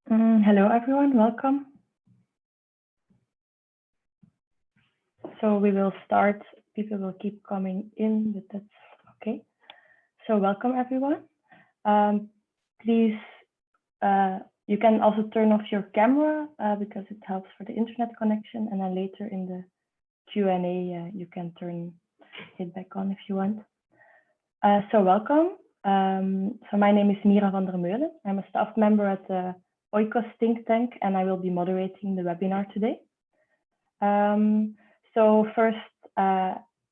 Hello, everyone. Welcome. So we will start. People will keep coming in, but that's okay. So welcome, everyone. Please, you can also turn off your camera because it helps for the internet connection. And then later in the Q&A, you can turn it back on if you want. So welcome. So my name is Mira van der Meulen. I'm a staff member at the Oikos Think Tank, and I will be moderating the webinar today. So first,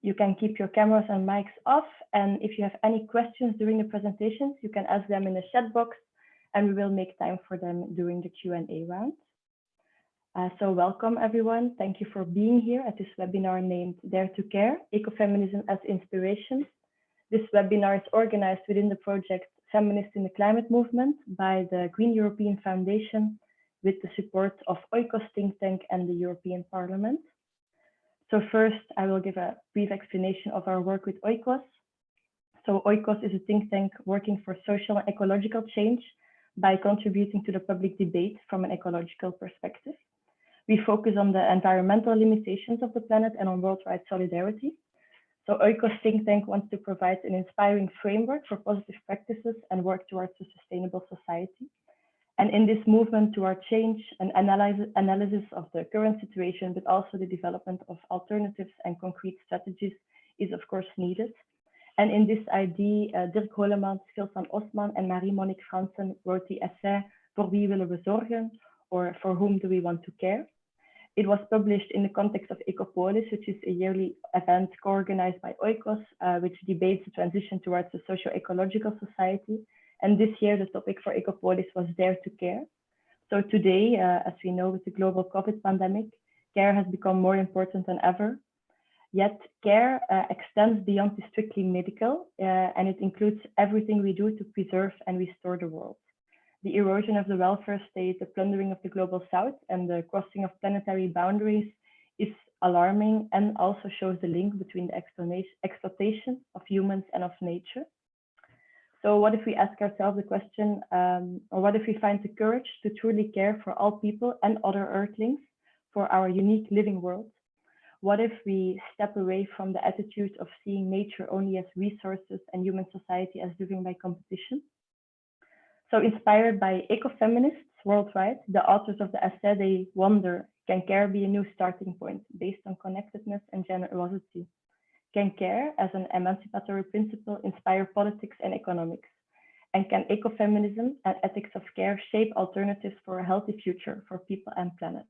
you can keep your cameras and mics off, and if you have any questions during the presentations, you can ask them in the chat box, and we will make time for them during the Q&A round. So welcome, everyone. Thank you for being here at this webinar named Dare to Care, Ecofeminism as Inspiration. This webinar is organized within the project Feminists in the Climate Movement by the Green European Foundation with the support of Oikos Think Tank and the European Parliament. So first, I will give a brief explanation of our work with Oikos. So Oikos is a think tank working for social and ecological change by contributing to the public debate from an ecological perspective. We focus on the environmental limitations of the planet and on worldwide solidarity. So Oikos Think Tank wants to provide an inspiring framework for positive practices and work towards a sustainable society. And in this movement toward change, an analysis of the current situation, but also the development of alternatives and concrete strategies is of course needed. And in this idea, Dirk Holemans, Philsan, Osman, and Marie-Monique Franssen wrote the essay Voor, willen, zorgen, or For Whom Do We Want to Care? It was published in the context of Ecopolis, which is a yearly event co-organized by Oikos, which debates the transition towards a socio-ecological society. And this year, the topic for Ecopolis was Dare to Care. So today, as we know, with the global COVID pandemic, care has become more important than ever. Yet care extends beyond the strictly medical, and it includes everything we do to preserve and restore the world. The erosion of the welfare state, the plundering of the global south, and the crossing of planetary boundaries is alarming and also shows the link between the exploitation of humans and of nature. So what if we ask ourselves the question, or what if we find the courage to truly care for all people and other earthlings for our unique living world? What if we step away from the attitude of seeing nature only as resources and human society as driven by competition? So inspired by ecofeminists worldwide, the authors of the essay, they wonder, can care be a new starting point based on connectedness and generosity? Can care as an emancipatory principle inspire politics and economics? And can ecofeminism and ethics of care shape alternatives for a healthy future for people and planet?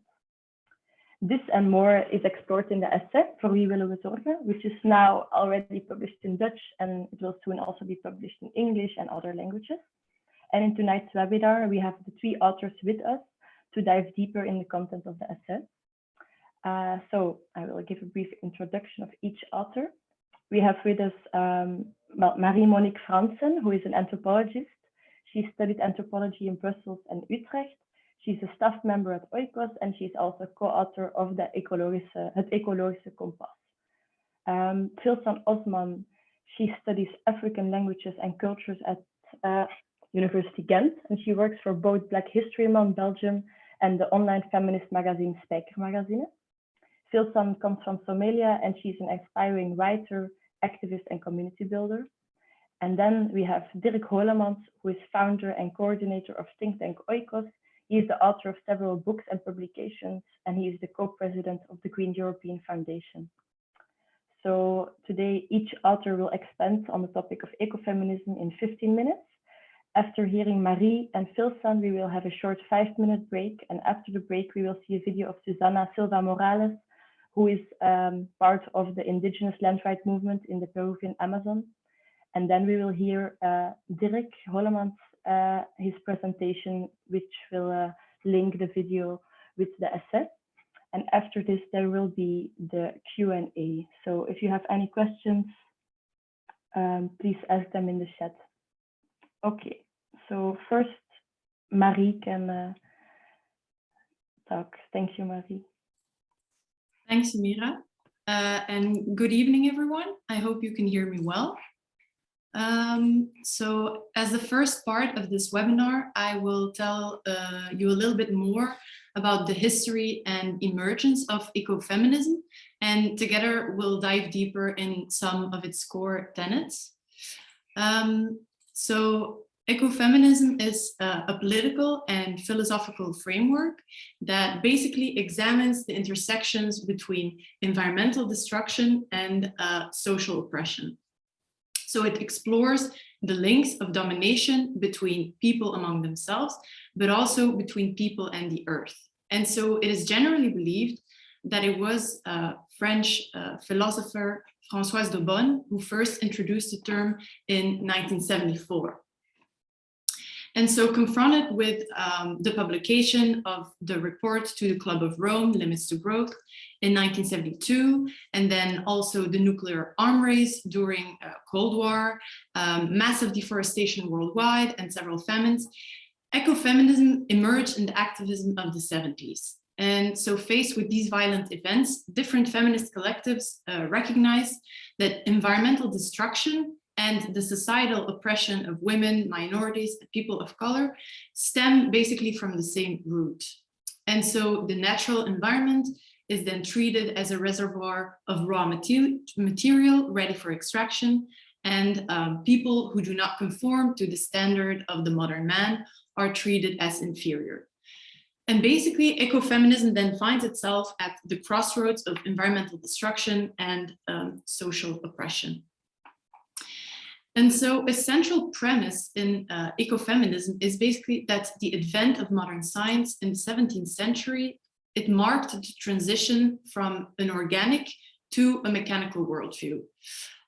This and more is explored in the essay Voor, willen, zorgen, which is now already published in Dutch, and it will soon also be published in English and other languages. And in tonight's webinar, we have the three authors with us to dive deeper in the content of the essay. So I will give a brief introduction of each author. We have with us Marie-Monique Franssen, who is an anthropologist. She studied anthropology in Brussels and Utrecht. She's a staff member at Oikos, and she's also co-author of the Het Ecologische Kompas. Philsan Osman, she studies African languages and cultures at University Ghent, and she works for both Black History Month Belgium and the online feminist magazine Spijker Magazine. Philsan comes from Somalia, and she's an aspiring writer, activist, and community builder. And then we have Dirk Holemans, who is founder and coordinator of think tank Oikos. He is the author of several books and publications, and he is the co-president of the Green European Foundation. So today, each author will expand on the topic of ecofeminism in 15 minutes. After hearing Marie and Philsan, we will have a short 5-minute break. And after the break, we will see a video of Susanna Silva Morales, who is part of the indigenous land right movement in the Peruvian Amazon. And then we will hear Dirk Holemans, his presentation, which will link the video with the essay. And after this, there will be the Q&A. So if you have any questions, please ask them in the chat. Okay, so first, Marie can talk. Thank you, Marie. Thanks, Mira. And good evening, everyone. I hope you can hear me well. So as the first part of this webinar, I will tell you a little bit more about the history and emergence of ecofeminism, and together we'll dive deeper in some of its core tenets. So ecofeminism is a political and philosophical framework that basically examines the intersections between environmental destruction and social oppression. So it explores the links of domination between people among themselves, but also between people and the earth. And so it is generally believed that it was French philosopher Françoise de Bonne who first introduced the term in 1974. And so confronted with the publication of the report to the Club of Rome, Limits to Growth, in 1972, and then also the nuclear arm race during Cold War, massive deforestation worldwide, and several famines, ecofeminism emerged in the activism of the 70s. And so faced with these violent events, different feminist collectives recognized that environmental destruction and the societal oppression of women, minorities, and people of color stem basically from the same root. And so the natural environment is then treated as a reservoir of raw material ready for extraction, and people who do not conform to the standard of the modern man are treated as inferior. And basically, ecofeminism then finds itself at the crossroads of environmental destruction and social oppression. And so a central premise in ecofeminism is basically that the advent of modern science in the 17th century, it marked the transition from an organic to a mechanical worldview.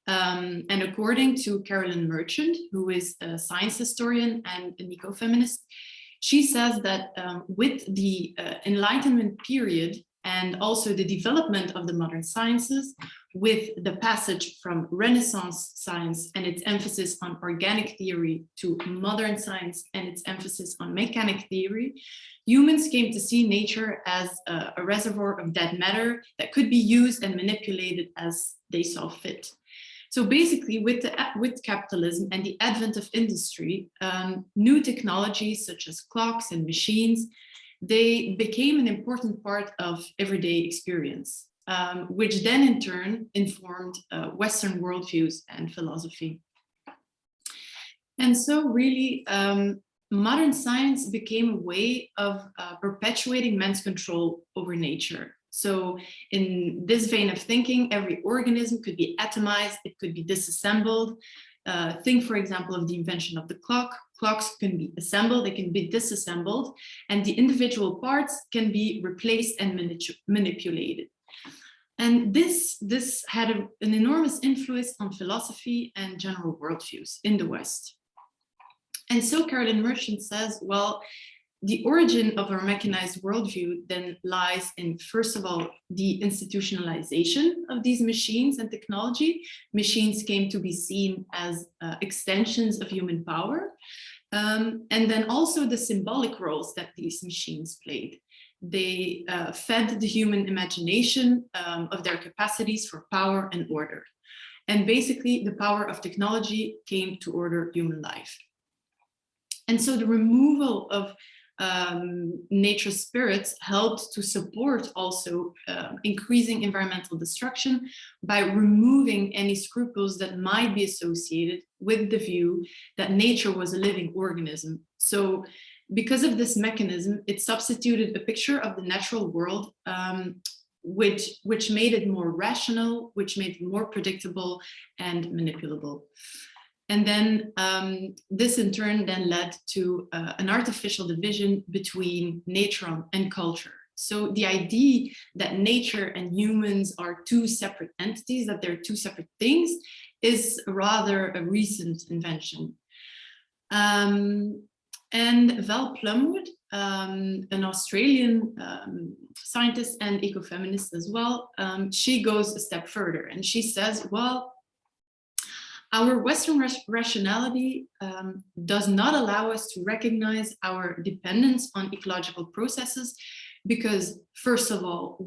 And according to Carolyn Merchant, who is a science historian and an ecofeminist, she says that with the Enlightenment period and also the development of the modern sciences, with the passage from Renaissance science and its emphasis on organic theory to modern science and its emphasis on mechanic theory, humans came to see nature as a reservoir of dead matter that could be used and manipulated as they saw fit. So basically, with capitalism and the advent of industry, new technologies such as clocks and machines, they became an important part of everyday experience, which then in turn informed Western worldviews and philosophy. And so really, modern science became a way of perpetuating man's control over nature. So in this vein of thinking, every organism could be atomized, it could be disassembled. Think, for example, of the invention of the clock. Clocks can be assembled, they can be disassembled, and the individual parts can be replaced and manipulated. And this had an enormous influence on philosophy and general worldviews in the West. And so Carolyn Merchant says, well, the origin of our mechanized worldview then lies in, first of all, the institutionalization of these machines and technology. Machines came to be seen as extensions of human power. And then also the symbolic roles that these machines played. They fed the human imagination of their capacities for power and order. And basically, the power of technology came to order human life. And so the removal of nature spirits helped to support also increasing environmental destruction by removing any scruples that might be associated with the view that nature was a living organism. So because of this mechanism, it substituted a picture of the natural world which made it more rational, which made it more predictable and manipulable. And then this in turn then led to an artificial division between nature and culture. So the idea that nature and humans are two separate entities, that they're two separate things, is rather a recent invention. And Val Plumwood, an Australian scientist and ecofeminist as well, she goes a step further and she says, well, our Western rationality does not allow us to recognize our dependence on ecological processes because first of all,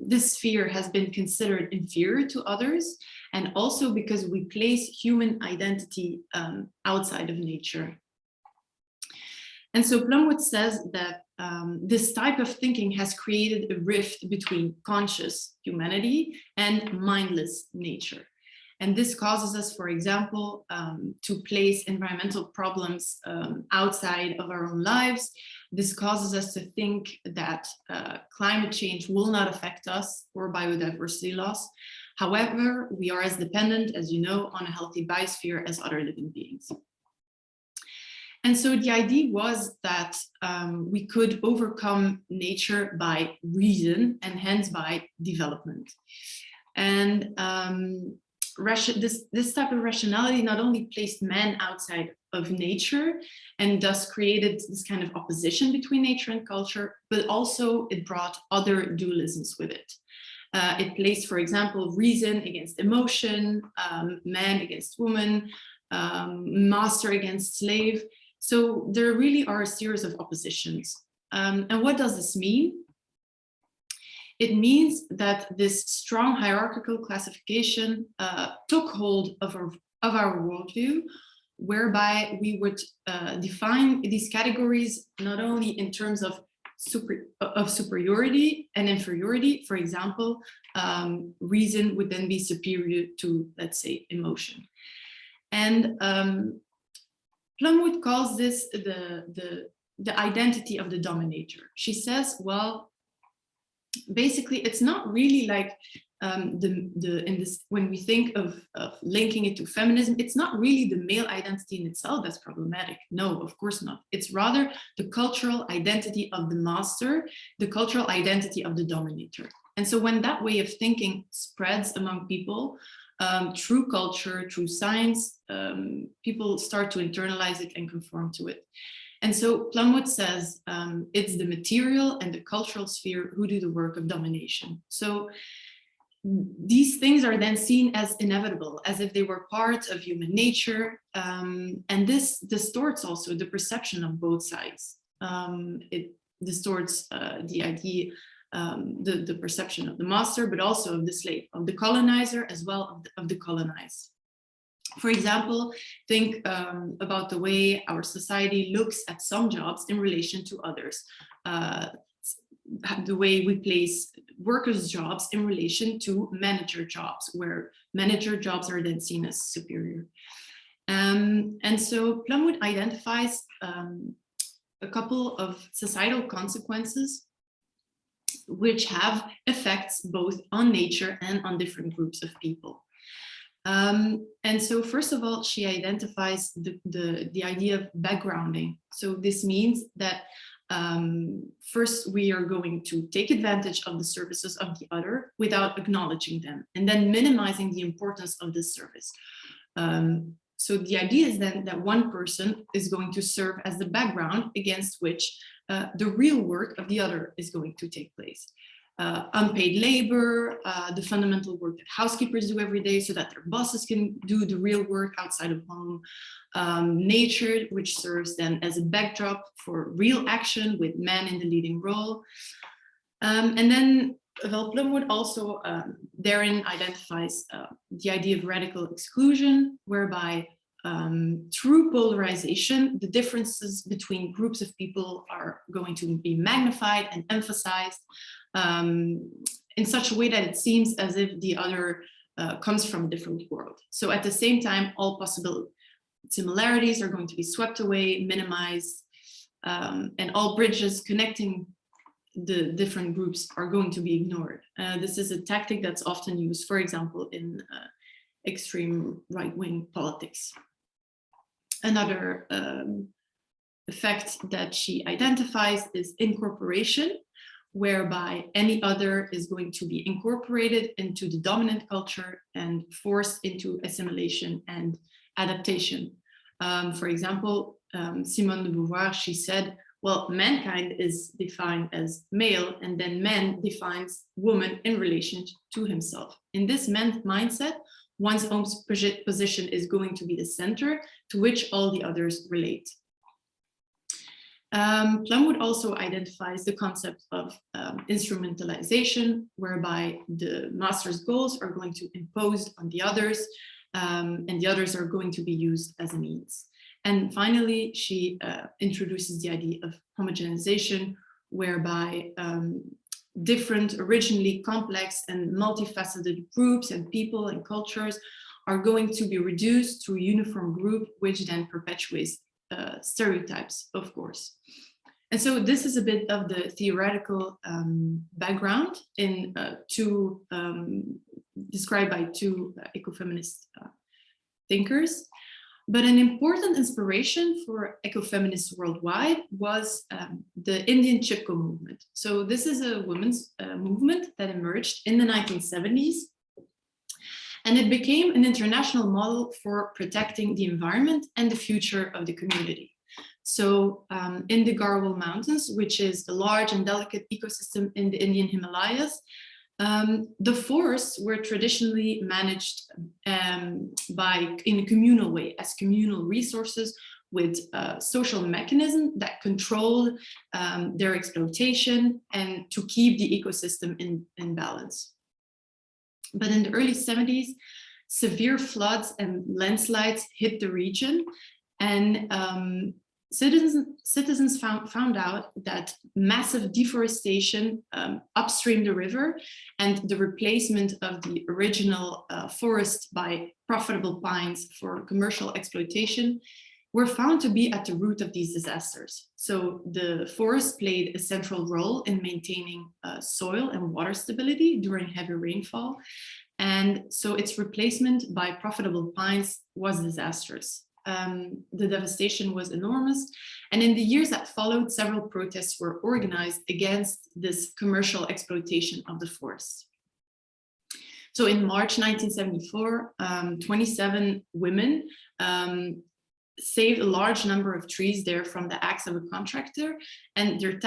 this sphere has been considered inferior to others, and also because we place human identity outside of nature. And so Plumwood says that this type of thinking has created a rift between conscious humanity and mindless nature. And this causes us, for example, to place environmental problems outside of our own lives. This causes us to think that climate change will not affect us or biodiversity loss. However, we are as dependent, as you know, on a healthy biosphere as other living beings. And so the idea was that we could overcome nature by reason and hence by development. And this type of rationality not only placed man outside of nature and thus created this kind of opposition between nature and culture, but also it brought other dualisms with it. It placed, for example, reason against emotion, man against woman, master against slave. So there really are a series of oppositions. And what does this mean? It means that this strong hierarchical classification took hold of our worldview, whereby we would define these categories not only in terms of superiority and inferiority. For example, reason would then be superior to, let's say, emotion. And Plumwood calls this the identity of the dominator. She says, well, basically, it's not really like when we think of linking it to feminism, it's not really the male identity in itself that's problematic. No, of course not. It's rather the cultural identity of the master, the cultural identity of the dominator. And so when that way of thinking spreads among people, through culture, through science, people start to internalize it and conform to it. And so Plumwood says it's the material and the cultural sphere who do the work of domination. So these things are then seen as inevitable, as if they were part of human nature. And this distorts also the perception of both sides. It distorts the idea, the perception of the master, but also of the slave, of the colonizer, as well of the colonized. For example, think about the way our society looks at some jobs in relation to others. The way we place workers' jobs in relation to manager jobs, where manager jobs are then seen as superior. And so Plumwood identifies a couple of societal consequences which have effects both on nature and on different groups of people. And so first of all, she identifies the idea of backgrounding. So this means that first we are going to take advantage of the services of the other without acknowledging them, and then minimizing the importance of this service. So the idea is then that one person is going to serve as the background against which the real work of the other is going to take place. Unpaid labor, the fundamental work that housekeepers do every day so that their bosses can do the real work outside of home. Nature, which serves then as a backdrop for real action with men in the leading role. And then Plumwood also therein identifies the idea of radical exclusion, whereby through polarization, the differences between groups of people are going to be magnified and emphasized in such a way that it seems as if the other comes from a different world. So at the same time, all possible similarities are going to be swept away, minimized, and all bridges connecting the different groups are going to be ignored. This is a tactic that's often used, for example, in extreme right-wing politics. Another effect that she identifies is incorporation, whereby any other is going to be incorporated into the dominant culture and forced into assimilation and adaptation. For example, Simone de Beauvoir, she said, well, mankind is defined as male, and then man defines woman in relation to himself. In this mindset, one's own position is going to be the center to which all the others relate. Plumwood also identifies the concept of instrumentalization, whereby the master's goals are going to impose on the others, and the others are going to be used as a means. And finally, she introduces the idea of homogenization, whereby different, originally complex and multifaceted groups and people and cultures are going to be reduced to a uniform group, which then perpetuates stereotypes, of course. And so this is a bit of the theoretical background in described by two ecofeminist thinkers. But an important inspiration for ecofeminists worldwide was the Indian Chipko movement. So this is a women's movement that emerged in the 1970s. And it became an international model for protecting the environment and the future of the community. So in the Garhwal Mountains, which is a large and delicate ecosystem in the Indian Himalayas, the forests were traditionally managed in a communal way, as communal resources with social mechanisms that control their exploitation and to keep the ecosystem in balance. But in the early 70s, severe floods and landslides hit the region, and citizens found out that massive deforestation upstream the river and the replacement of the original forest by profitable pines for commercial exploitation were found to be at the root of these disasters. So the forest played a central role in maintaining soil and water stability during heavy rainfall. And so its replacement by profitable pines was disastrous. The devastation was enormous. And in the years that followed, several protests were organized against this commercial exploitation of the forest. So in March 1974, 27 women saved a large number of trees there from the axe of a contractor, and their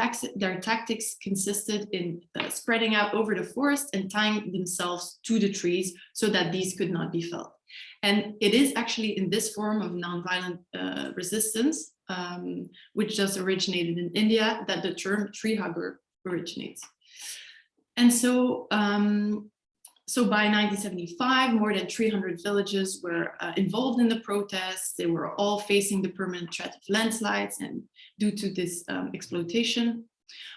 tactics consisted in spreading out over the forest and tying themselves to the trees so that these could not be felled. And it is actually in this form of nonviolent resistance, which just originated in India, that the term tree hugger originates. And so by 1975, more than 300 villages were involved in the protests. They were all facing the permanent threat of landslides and due to this exploitation.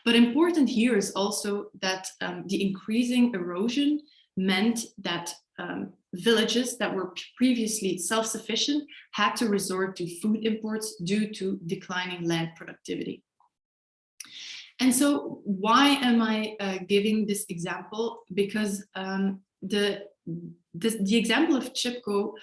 But important here is also that the increasing erosion meant that villages that were previously self-sufficient had to resort to food imports due to declining land productivity. And so why am I giving this example? Because the example of Chipko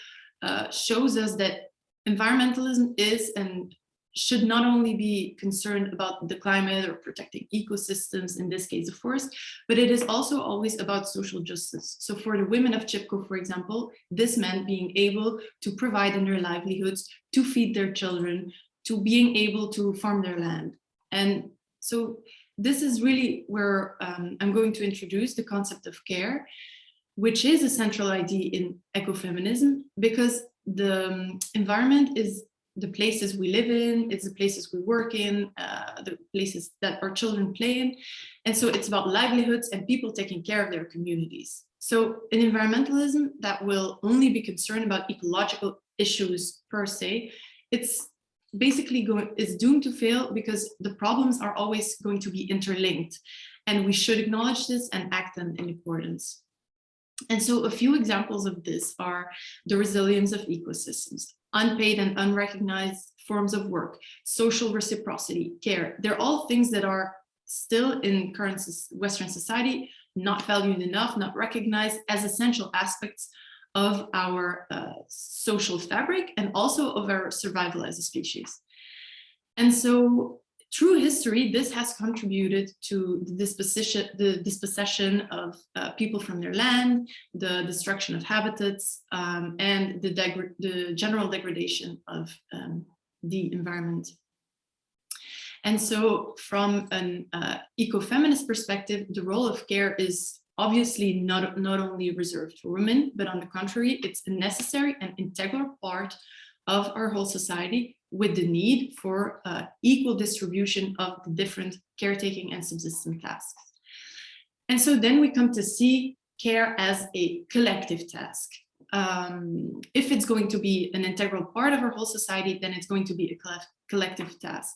shows us that environmentalism is and should not only be concerned about the climate or protecting ecosystems, in this case the forest, but it is also always about social justice. So for the women of Chipko, for example, this meant being able to provide in their livelihoods, to feed their children, to being able to farm their land. And so this is really where I'm going to introduce the concept of care, which is a central idea in ecofeminism, because the environment is the places we live in, it's the places we work in, the places that our children play in. And so it's about livelihoods and people taking care of their communities. So in environmentalism that will only be concerned about ecological issues per se, it's basically is doomed to fail because the problems are always going to be interlinked. And we should acknowledge this and act them in accordance. And so a few examples of this are the resilience of ecosystems, unpaid and unrecognized forms of work, social reciprocity, care. They're all things that are still in current Western society not valued enough, not recognized as essential aspects of our social fabric and also of our survival as a species. And so through history, this has contributed to the dispossession of people from their land, the destruction of habitats, and the general degradation of the environment. And so from an ecofeminist perspective, the role of care is obviously not only reserved for women, but on the contrary, it's a necessary and integral part of our whole society with the need for equal distribution of the different caretaking and subsistence tasks. And so then we come to see care as a collective task. If it's going to be an integral part of our whole society, then it's going to be a collective task.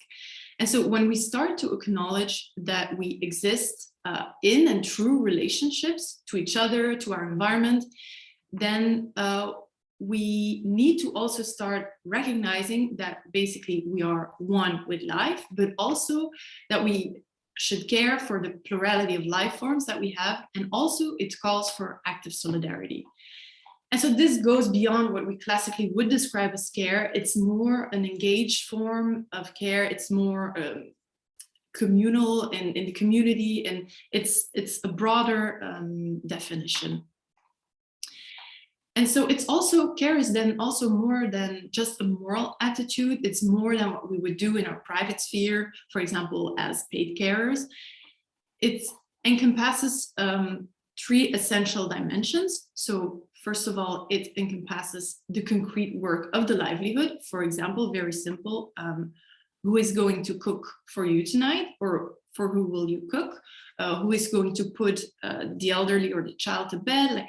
And so when we start to acknowledge that we exist in and through relationships to each other, to our environment, then we need to also start recognizing that basically we are one with life, but also that we should care for the plurality of life forms that we have, and also it calls for active solidarity. And so this goes beyond what we classically would describe as care. It's more an engaged form of care. It's more communal and in the community, and it's a broader definition. And so it's also, care is then also more than just a moral attitude. It's more than what we would do in our private sphere, for example, as paid carers. It encompasses 3 essential dimensions. So first of all, it encompasses the concrete work of the livelihood. For example, very simple, who is going to cook for you tonight, or for who will you cook? Who is going to put the elderly or the child to bed?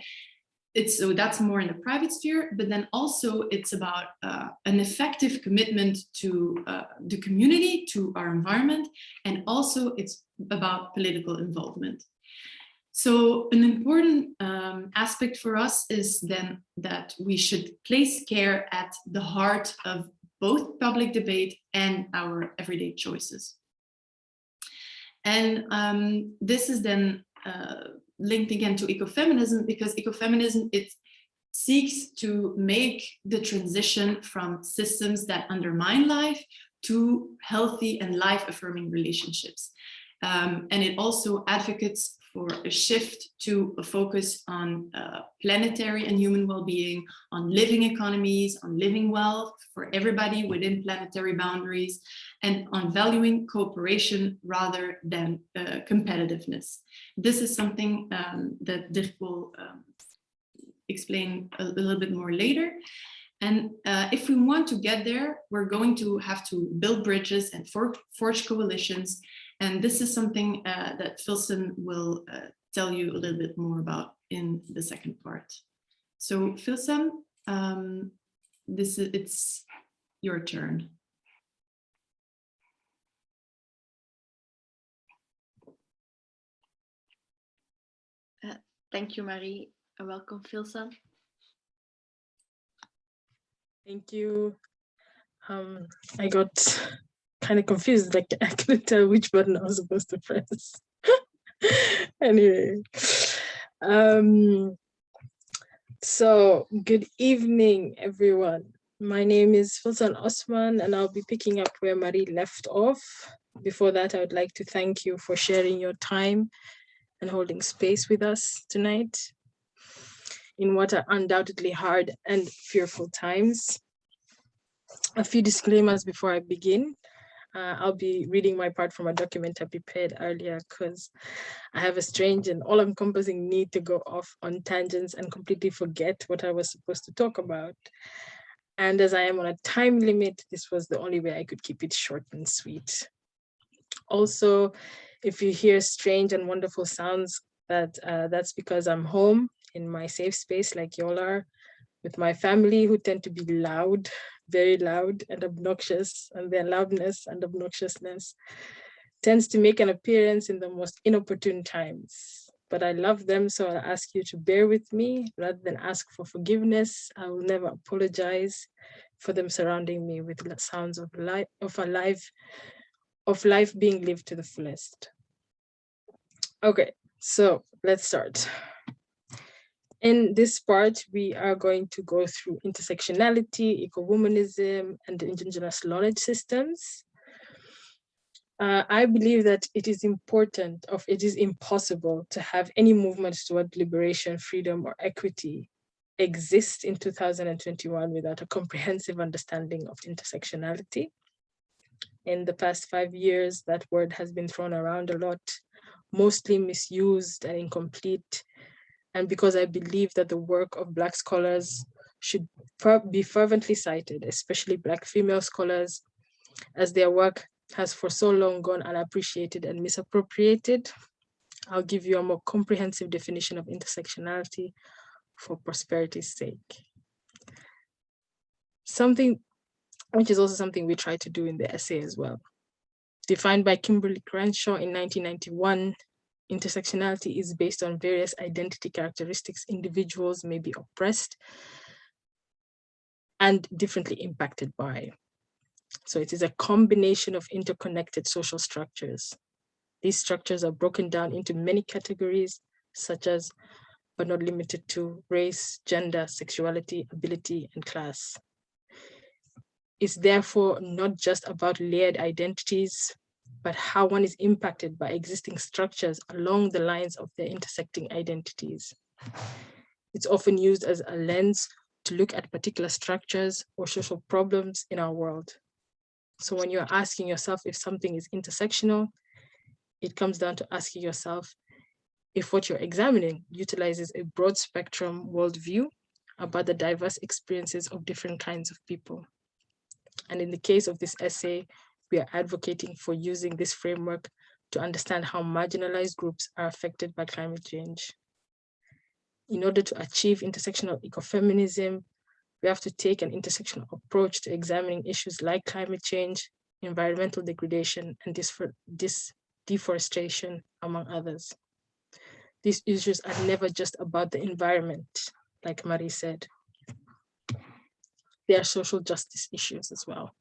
So that's more in the private sphere, but then also it's about an effective commitment to the community, to our environment, and also it's about political involvement. So an important aspect for us is then that we should place care at the heart of both public debate and our everyday choices. And this is then linked again to ecofeminism, because ecofeminism, it seeks to make the transition from systems that undermine life to healthy and life-affirming relationships. And it also advocates for a shift to a focus on planetary and human well-being, on living economies, on living wealth for everybody within planetary boundaries, and on valuing cooperation rather than competitiveness. This is something that Dirk will explain a little bit more later. And if we want to get there, we're going to have to build bridges and forge coalitions. And this is something that Philsan will tell you a little bit more in the second part. So Philsan, it's your turn. Thank you, Marie. Welcome, Philsan. Thank you. I got kind of confused, like I couldn't tell which button I was supposed to press. Anyway, so good evening, everyone. My name is Philsan Osman, and I'll be picking up where Marie left off. Before that, I would like to thank you for sharing your time and holding space with us tonight in what are undoubtedly hard and fearful times. A few disclaimers before I begin. I'll be reading my part from a document I prepared earlier because I have a strange and all-encompassing need to go off on tangents and completely forget what I was supposed to talk about. And as I am on a time limit, this was the only way I could keep it short and sweet. Also, if you hear strange and wonderful sounds, that's because I'm home in my safe space like y'all are, with my family who tend to be loud, very loud and obnoxious, and their loudness and obnoxiousness tends to make an appearance in the most inopportune times. But I love them, so I'll ask you to bear with me rather than ask for forgiveness. I will never apologize for them surrounding me with the sounds of life being lived to the fullest. Okay, so let's start. In this part, we are going to go through intersectionality, eco-womanism, and the indigenous knowledge systems. I believe that it is impossible to have any movement toward liberation, freedom, or equity exist in 2021 without a comprehensive understanding of intersectionality. In the past 5 years, that word has been thrown around a lot, mostly misused and incomplete. And because I believe that the work of Black scholars should be fervently cited, especially Black female scholars, as their work has for so long gone unappreciated and misappropriated. I'll give you a more comprehensive definition of intersectionality for prosperity's sake. Something which is also something we try to do in the essay as well. Defined by Kimberly Crenshaw in 1991, intersectionality is based on various identity characteristics individuals may be oppressed and differently impacted by. So it is a combination of interconnected social structures. These structures are broken down into many categories, such as, but not limited to, race, gender, sexuality, ability, and class. It's therefore not just about layered identities, but how one is impacted by existing structures along the lines of their intersecting identities. It's often used as a lens to look at particular structures or social problems in our world. So when you're asking yourself if something is intersectional, it comes down to asking yourself if what you're examining utilizes a broad spectrum worldview about the diverse experiences of different kinds of people. And in the case of this essay, we are advocating for using this framework to understand how marginalized groups are affected by climate change. In order to achieve intersectional ecofeminism, we have to take an intersectional approach to examining issues like climate change, environmental degradation, and deforestation, among others. These issues are never just about the environment, like Marie said. They are social justice issues as well.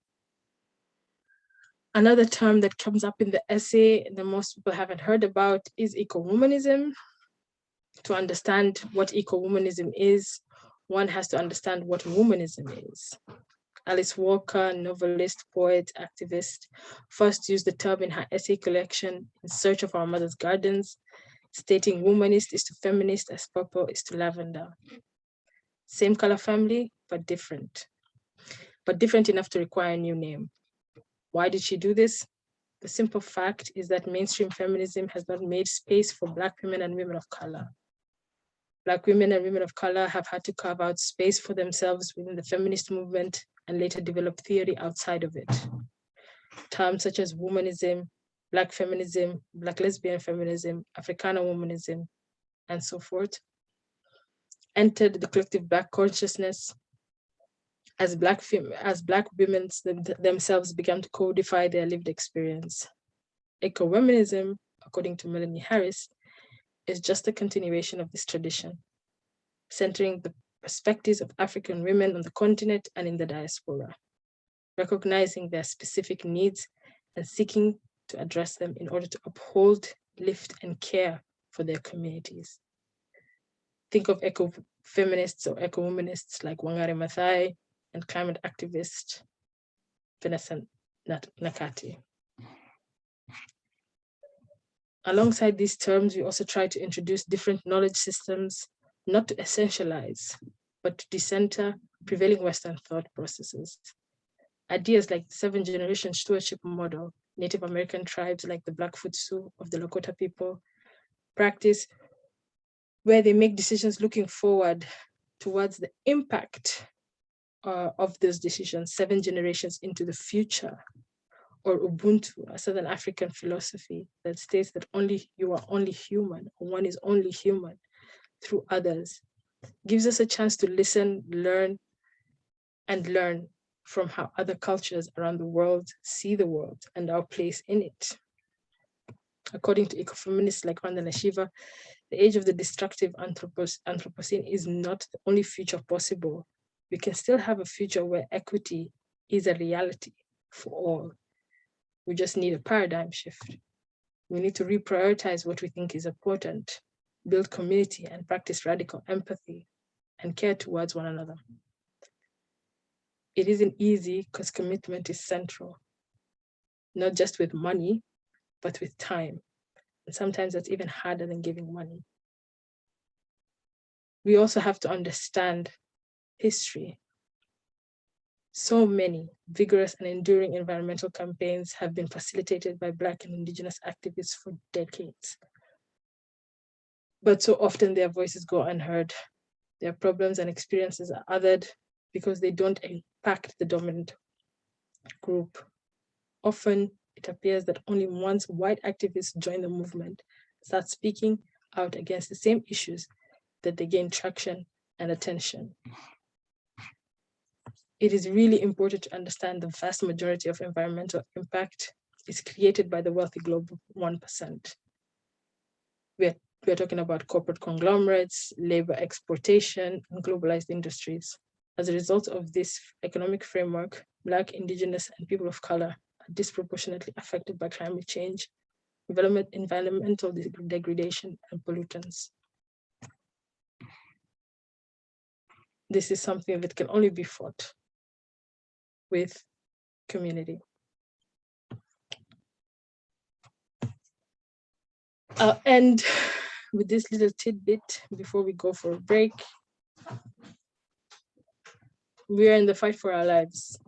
Another term that comes up in the essay that most people haven't heard about is eco-womanism. To understand what eco-womanism is, one has to understand what womanism is. Alice Walker, novelist, poet, activist, first used the term in her essay collection, In Search of Our Mother's Gardens, stating womanist is to feminist as purple is to lavender. Same color family, but different enough to require a new name. Why did she do this? The simple fact is that mainstream feminism has not made space for Black women and women of color. Black women and women of color have had to carve out space for themselves within the feminist movement and later develop theory outside of it. Terms such as womanism, Black feminism, Black lesbian feminism, Africana womanism, and so forth, entered the collective Black consciousness as Black women themselves began to codify their lived experience. Ecofeminism, according to Melanie Harris, is just a continuation of this tradition, centering the perspectives of African women on the continent and in the diaspora, recognizing their specific needs and seeking to address them in order to uphold, lift, and care for their communities. Think of eco-feminists or eco-womanists like Wangari Maathai and climate activist Vanessa Nakati. Alongside these terms, we also try to introduce different knowledge systems, not to essentialize, but to decenter prevailing Western thought processes. Ideas like the 7-generation stewardship model, Native American tribes like the Blackfoot Sioux of the Lakota people practice, where they make decisions looking forward towards the impact of those decisions 7 generations into the future. Or Ubuntu, a Southern African philosophy that states that you are only human, or one is only human through others, gives us a chance to listen, learn from how other cultures around the world see the world and our place in it. According to ecofeminists like Vandana Shiva, the age of the destructive Anthropocene is not the only future possible. We can still have a future where equity is a reality for all. We just need a paradigm shift. We need to reprioritize what we think is important, build community, and practice radical empathy and care towards one another. It isn't easy because commitment is central, not just with money, but with time. And sometimes that's even harder than giving money. We also have to understand history. So many vigorous and enduring environmental campaigns have been facilitated by Black and Indigenous activists for decades. But so often their voices go unheard. Their problems and experiences are othered because they don't impact the dominant group. Often, it appears that only once white activists join the movement, start speaking out against the same issues, that they gain traction and attention. It is really important to understand the vast majority of environmental impact is created by the wealthy global 1%. We're talking about corporate conglomerates, labor exploitation, and globalized industries. As a result of this economic framework, Black, Indigenous, and people of color are disproportionately affected by climate change, environmental degradation, and pollutants. This is something that can only be fought with community. I'll end with this little tidbit before we go for a break. We are in the fight for our lives.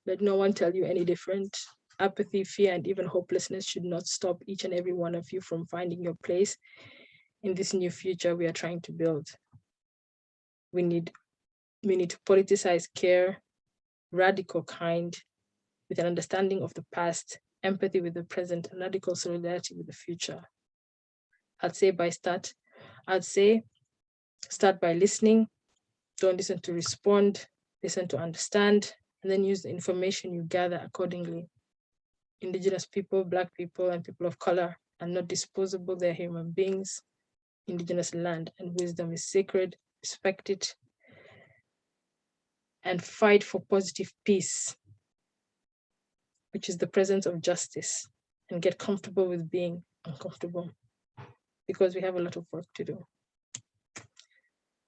Let no one tell you any different. Apathy, fear, and even hopelessness should not stop each and every one of you from finding your place in this new future we are trying to build. We need to politicize care, radical kind, with an understanding of the past, empathy with the present, and radical solidarity with the future. I'd say start by listening. Don't listen to respond, listen to understand, and then use the information you gather accordingly. Indigenous people, Black people, and people of color are not disposable, they're human beings. Indigenous land and wisdom is sacred, respect it, and fight for positive peace, which is the presence of justice, and get comfortable with being uncomfortable, because we have a lot of work to do.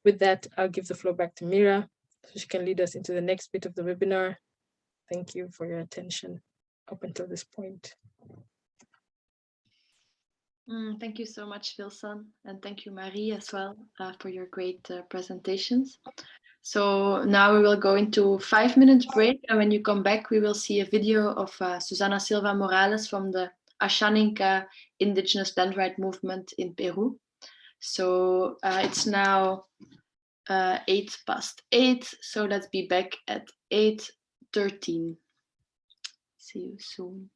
With that, I'll give the floor back to Mira so she can lead us into the next bit of the webinar. Thank you for your attention up until this point. Thank you so much, Philsan, and thank you, Marie, as well, for your great presentations. So now we will go into 5-minute break, and when you come back, we will see a video of Susanna Silva Morales from the Ashaninka Indigenous Land Right Movement in Peru. So it's now 8:08, so let's be back at 8:13. See you soon.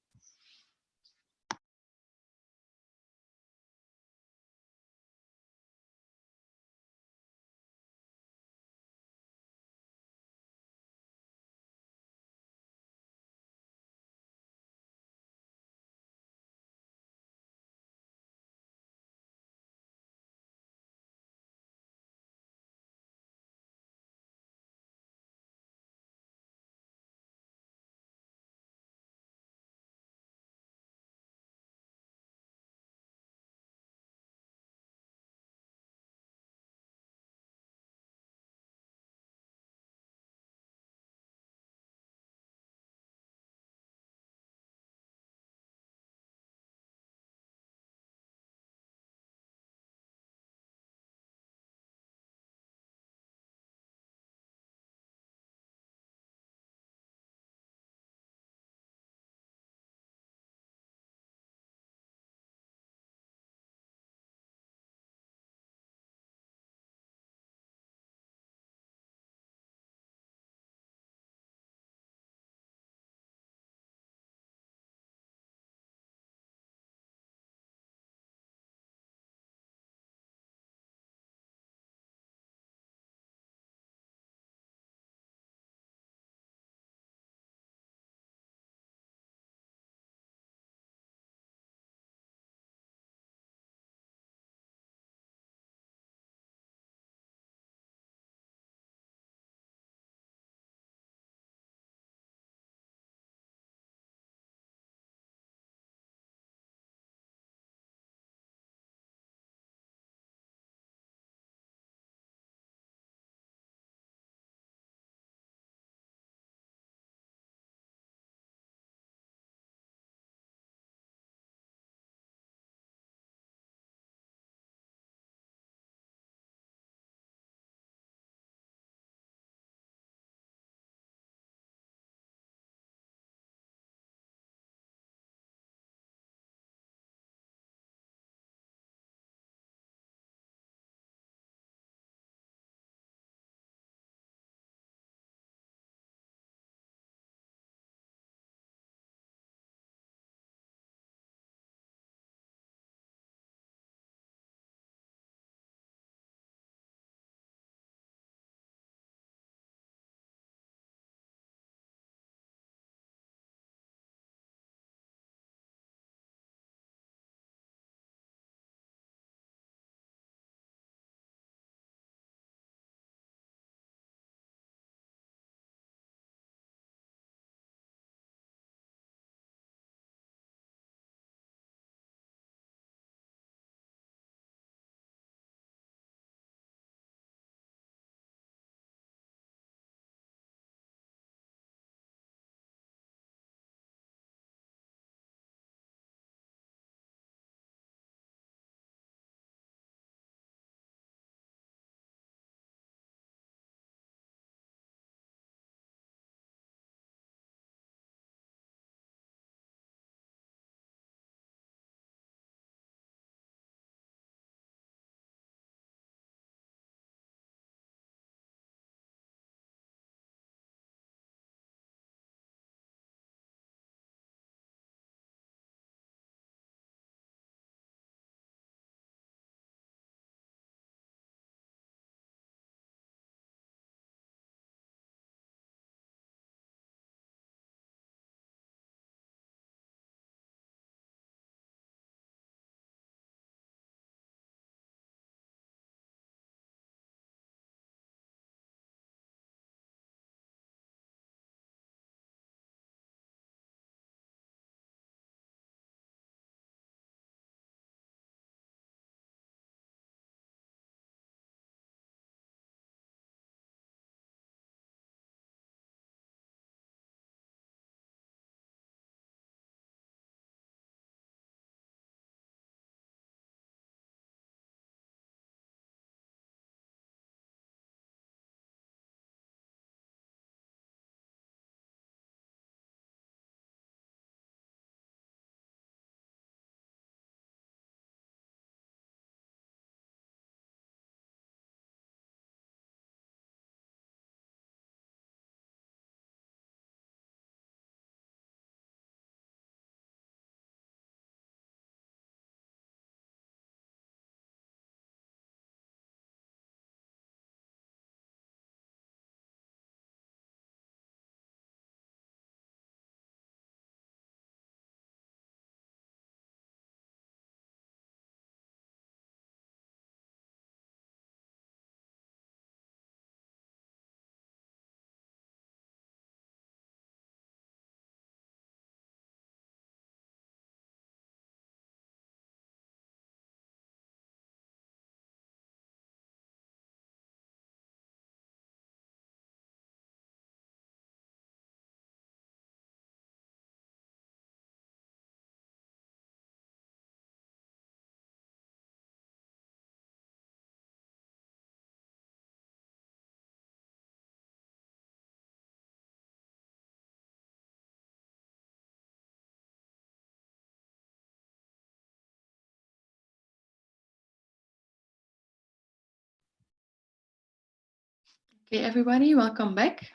Okay, everybody, welcome back.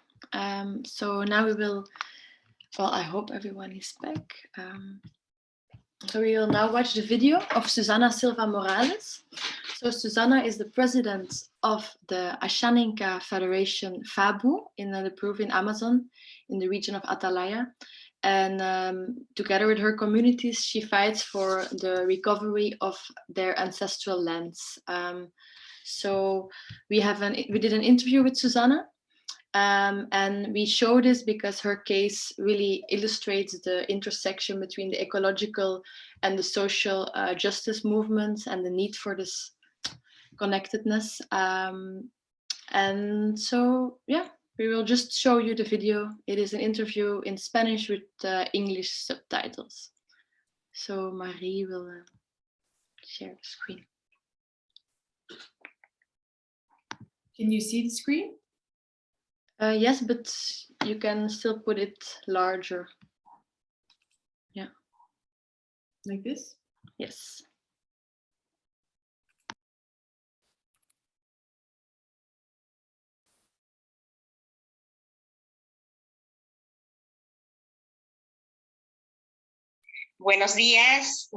So now we will, well, I hope everyone is back. So we will now watch the video of Susanna Silva Morales. So Susanna is the president of the Ashaninka Federation FABU in the Peruvian Amazon in the region of Atalaya. And together with her communities, she fights for the recovery of their ancestral lands. So we did an interview with Susanna, and we show this because her case really illustrates the intersection between the ecological and the social justice movements and the need for this connectedness. And so, yeah, we will just show you the video. It is an interview in Spanish with English subtitles. So Marie will share the screen. Can you see the screen? Yes, but you can still put it larger. Yeah. Like this? Yes. Buenos días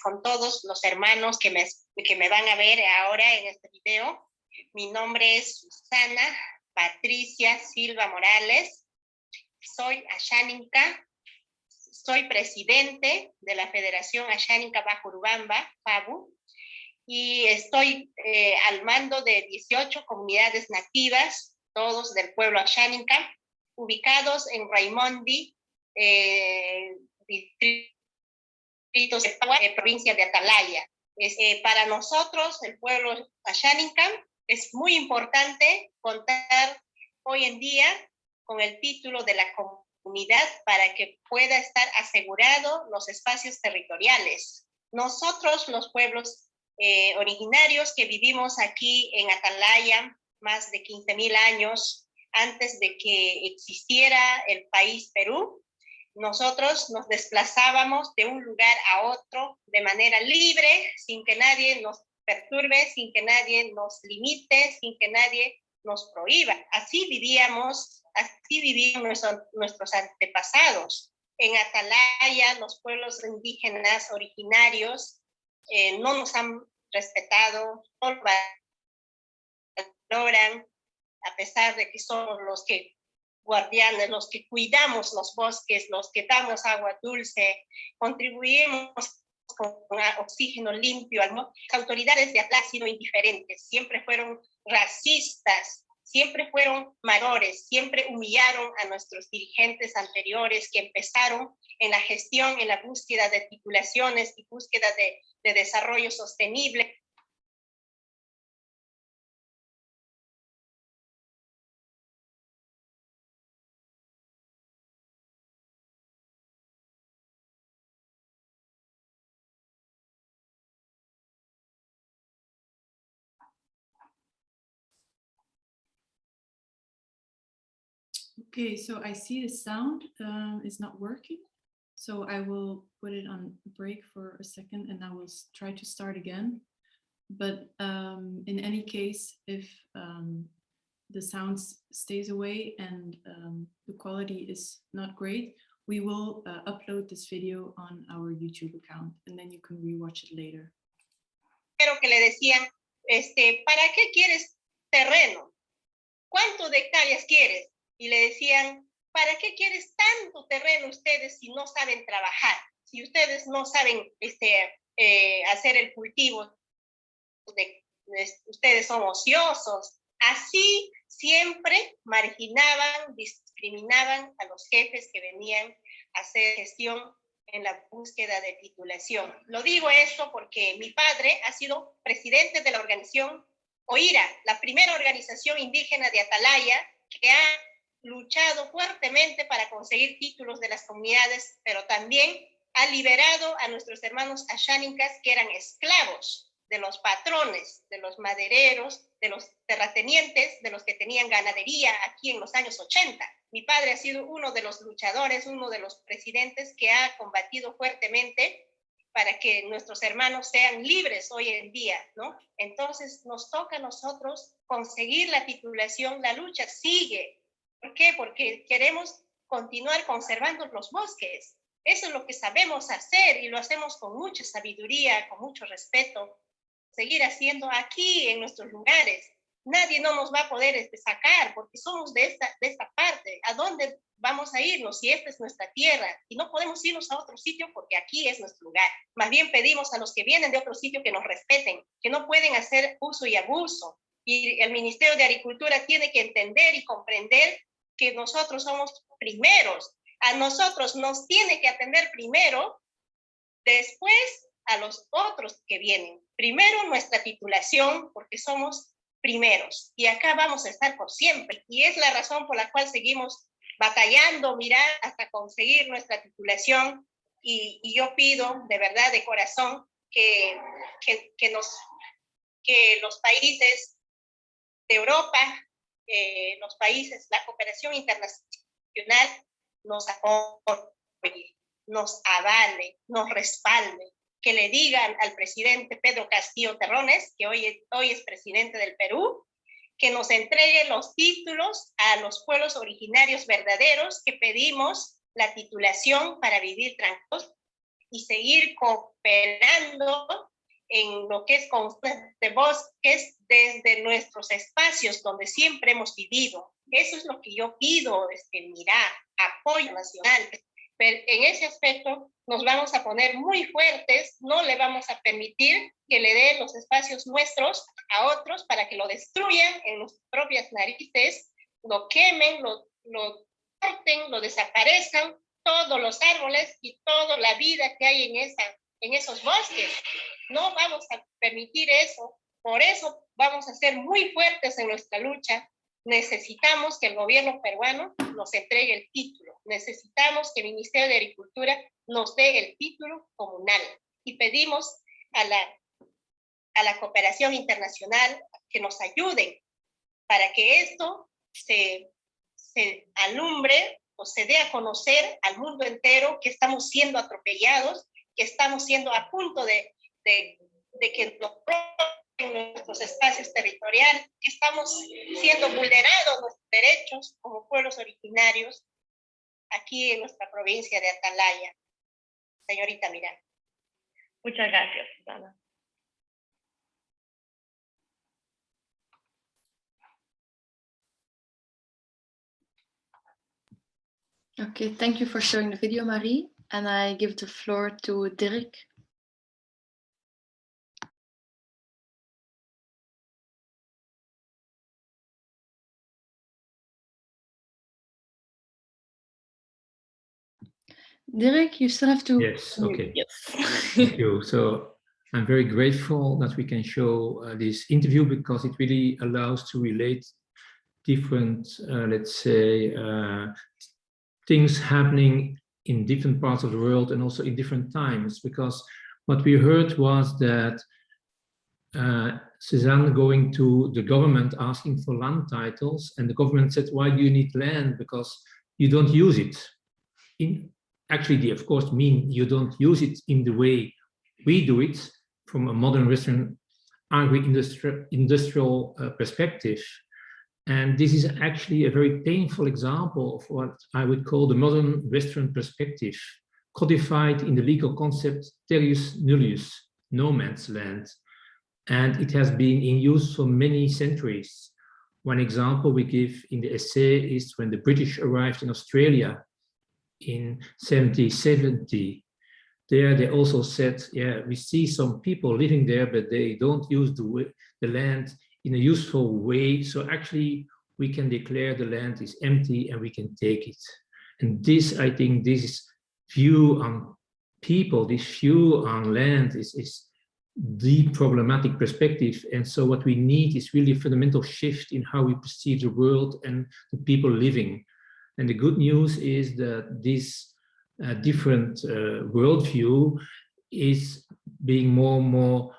con todos los hermanos que me van a ver ahora en este video. Mi nombre es Susanna Patricia Silva Morales, soy Ashaninka, soy presidente de la Federación Ashaninka Bajo Urubamba, FABU, y estoy al mando de 18 comunidades nativas, todos del pueblo Ashaninka, ubicados en Raimondi, distrito de provincia de Atalaya. Para nosotros, el pueblo Ashaninka, es muy importante contar hoy en día con el título de la comunidad para que pueda estar asegurado los espacios territoriales. Nosotros, los pueblos originarios que vivimos aquí en Atalaya, más de 15.000 años antes de que existiera el país Perú, nosotros nos desplazábamos de un lugar a otro de manera libre, sin que nadie nos perturbe, sin que nadie nos limite, sin que nadie nos prohíba. Así vivían nuestros antepasados. En Atalaya, los pueblos indígenas originarios no nos han respetado, no valoran, a pesar de que somos los que guardianes, los que cuidamos los bosques, los que damos agua dulce, contribuimos con oxígeno limpio. Las autoridades de Atlanta han sido indiferentes, siempre fueron racistas, siempre fueron mayores, siempre humillaron a nuestros dirigentes anteriores que empezaron en la gestión, en la búsqueda de titulaciones y búsqueda de desarrollo sostenible. Okay, so I see the sound is not working. So I will put it on break for a second and I will try to start again. But in any case, if the sound stays away and the quality is not great, we will upload this video on our YouTube account and then you can rewatch it later. Pero que le decían, ¿para qué quieres terreno? ¿Cuánto de hectáreas quieres? Y le decían, ¿para qué quieres tanto terreno ustedes si no saben trabajar? Si ustedes no saben hacer el cultivo, ustedes son ociosos. Así siempre marginaban, discriminaban a los jefes que venían a hacer gestión en la búsqueda de titulación. Lo digo esto porque mi padre ha sido presidente de la organización OIRA, la primera organización indígena de Atalaya, que ha luchado fuertemente para conseguir títulos de las comunidades, pero también ha liberado a nuestros hermanos ashánicas que eran esclavos de los patrones, de los madereros, de los terratenientes, de los que tenían ganadería aquí en los años 80. Mi padre ha sido uno de los luchadores, uno de los presidentes que ha combatido fuertemente para que nuestros hermanos sean libres hoy en día, ¿no? Entonces nos toca a nosotros conseguir la titulación, la lucha sigue. ¿Por qué? Porque queremos continuar conservando los bosques. Eso es lo que sabemos hacer y lo hacemos con mucha sabiduría, con mucho respeto. Seguir haciendo aquí en nuestros lugares. Nadie no nos va a poder sacar porque somos de esta parte. ¿A dónde vamos a irnos si esta es nuestra tierra? Y no podemos irnos a otro sitio porque aquí es nuestro lugar. Más bien pedimos a los que vienen de otro sitio que nos respeten, que no pueden hacer uso y abuso. Y el Ministerio de Agricultura tiene que entender y comprender que nosotros somos primeros. A nosotros nos tiene que atender primero, después a los otros que vienen. Primero nuestra titulación, porque somos primeros. Y acá vamos a estar por siempre. Y es la razón por la cual seguimos batallando, mirar hasta conseguir nuestra titulación. Y yo pido, de verdad, de corazón, que los países de Europa, los países, la cooperación internacional, nos apoye, nos avale, nos respalde, que le digan al presidente Pedro Castillo Terrones, que hoy es presidente del Perú, que nos entregue los títulos a los pueblos originarios verdaderos que pedimos la titulación para vivir tranquilos y seguir cooperando en lo que es de bosques desde nuestros espacios donde siempre hemos vivido. Eso es lo que yo pido, mirar, apoyo nacional. Pero en ese aspecto nos vamos a poner muy fuertes, no le vamos a permitir que le dé los espacios nuestros a otros para que lo destruyan en nuestras propias narices, lo quemen, lo corten, lo desaparezcan, todos los árboles y toda la vida que hay en esos bosques. No vamos a permitir eso, por eso vamos a ser muy fuertes en nuestra lucha. Necesitamos que el gobierno peruano nos entregue el título. Necesitamos que el Ministerio de Agricultura nos dé el título comunal. Y pedimos a la cooperación internacional que nos ayuden para que esto se alumbre o se dé a conocer al mundo entero que estamos siendo atropellados, que estamos siendo a punto de que nos en nuestros espacios territoriales, que estamos siendo vulnerados nuestros derechos como pueblos originarios aquí en nuestra provincia de Atalaya. Señorita Miranda. Muchas gracias, Susana. Okay, thank you for showing the video, Marie. And I give the floor to Dirk. Dirk, you still have to... Yes, okay. Yes. Thank you. So I'm very grateful that we can show this interview because it really allows to relate different, let's say, things happening in different parts of the world and also in different times. Because what we heard was that Susanna going to the government asking for land titles, and the government said, why do you need land? Because you don't use it. Actually, they of course mean you don't use it in the way we do it from a modern Western agri-industrial perspective. And this is actually a very painful example of what I would call the modern Western perspective, codified in the legal concept terrius nullius, no man's land. And it has been in use for many centuries. One example we give in the essay is when the British arrived in Australia in 1770. There they also said, yeah, we see some people living there, but they don't use the land in a useful way. So actually we can declare the land is empty and we can take it. And this, I think, this view on people, this view on land is the problematic perspective. And so what we need is really a fundamental shift in how we perceive the world and the people living. And the good news is that this different worldview is being more and more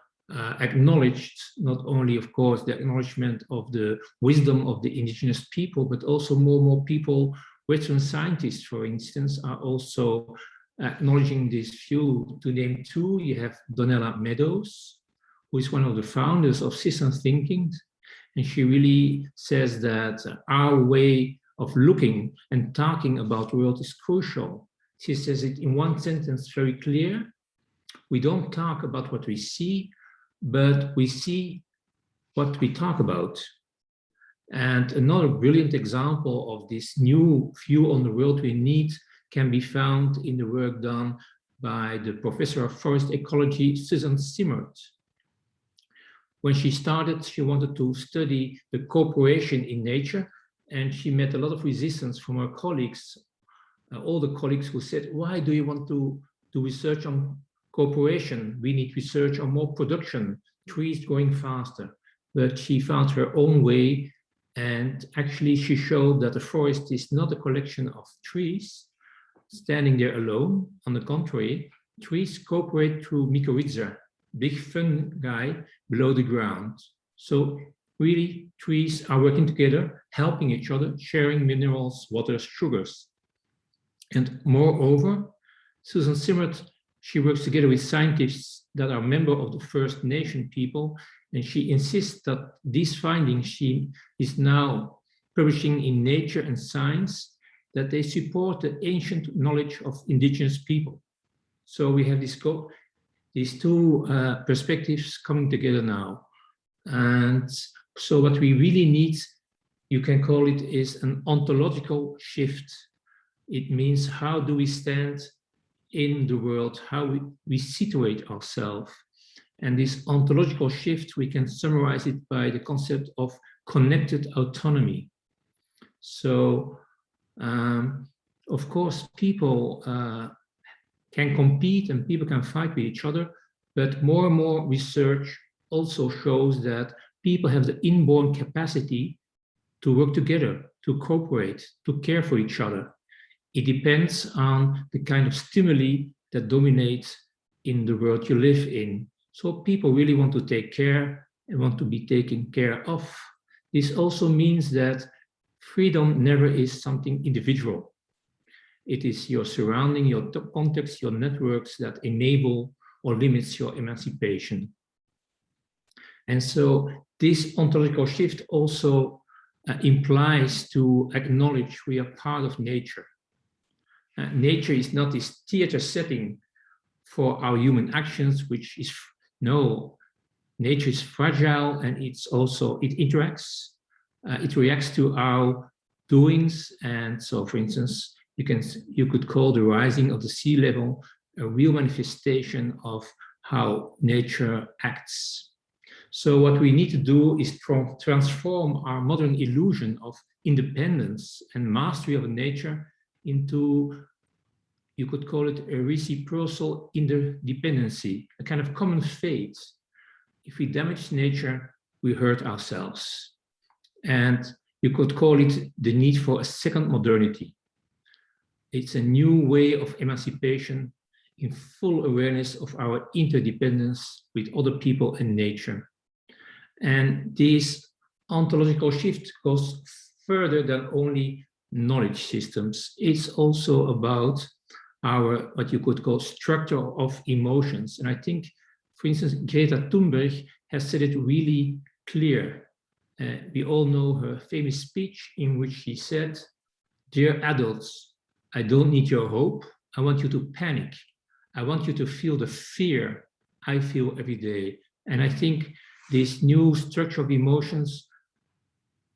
acknowledged, not only, of course, the acknowledgement of the wisdom of the indigenous people, but also more and more people, Western scientists, for instance, are also acknowledging this view. To name two, you have Donella Meadows, who is one of the founders of system thinking. And she really says that our way of looking and talking about the world is crucial. She says it in one sentence very clear. We don't talk about what we see, but we see what we talk about. And another brilliant example of this new view on the world we need can be found in the work done by the professor of forest ecology, Susanna. When she started, she wanted to study the cooperation in nature, and she met a lot of resistance from her colleagues, all the colleagues who said, why do you want to do research on cooperation? We need research on more production, trees growing faster. But she found her own way, and actually she showed that the forest is not a collection of trees standing there alone. On the contrary, trees cooperate through mycorrhiza, big fungi below the ground. So really, trees are working together, helping each other, sharing minerals, water, sugars. And moreover, Susan Simmert, she works together with scientists that are members of the First Nation people, and she insists that these findings she is now publishing in Nature and Science, that they support the ancient knowledge of indigenous people. So we have these two perspectives coming together now. And so what we really need, you can call it, is an ontological shift. It means how do we stand in the world, how we situate ourselves. And this ontological shift, we can summarize it by the concept of connected autonomy. So, of course, people can compete and people can fight with each other, but more and more research also shows that people have the inborn capacity to work together, to cooperate, to care for each other. It depends on the kind of stimuli that dominate in the world you live in. So people really want to take care and want to be taken care of. This also means that freedom never is something individual. It is your surrounding, your context, your networks that enable or limits your emancipation. And so this ontological shift also implies to acknowledge we are part of nature. Nature is not this theater setting for our human actions, which is, no, nature is fragile, and it's also, it interacts, it reacts to our doings. And so, for instance, you could call the rising of the sea level a real manifestation of how nature acts. So what we need to do is transform our modern illusion of independence and mastery of nature into, you could call it a reciprocal interdependency, a kind of common fate. If we damage nature, we hurt ourselves. And you could call it the need for a second modernity. It's a new way of emancipation in full awareness of our interdependence with other people and nature. And this ontological shift goes further than only knowledge systems. It's also about our, what you could call, structure of emotions. And I think, for instance, Greta Thunberg has said it really clear. We all know her famous speech in which she said, "Dear adults, I don't need your hope. I want you to panic. I want you to feel the fear I feel every day." And I think this new structure of emotions,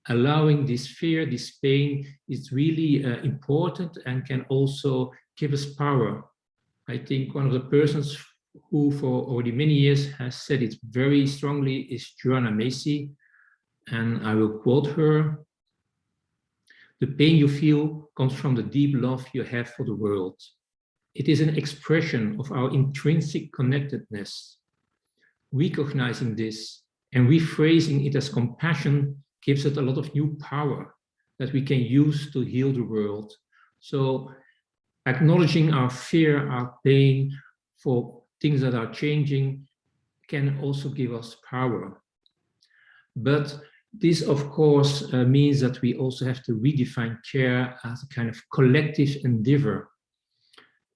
allowing this fear, this pain, is really important and can also give us power. I think one of the persons who for already many years has said it very strongly is Joanna Macy, and I will quote her: "The pain you feel comes from the deep love you have for the world. It is an expression of our intrinsic connectedness. Recognizing this and rephrasing it as compassion gives it a lot of new power that we can use to heal the world." So acknowledging our fear, our pain for things that are changing can also give us power. But this, of course, means that we also have to redefine care as a kind of collective endeavor.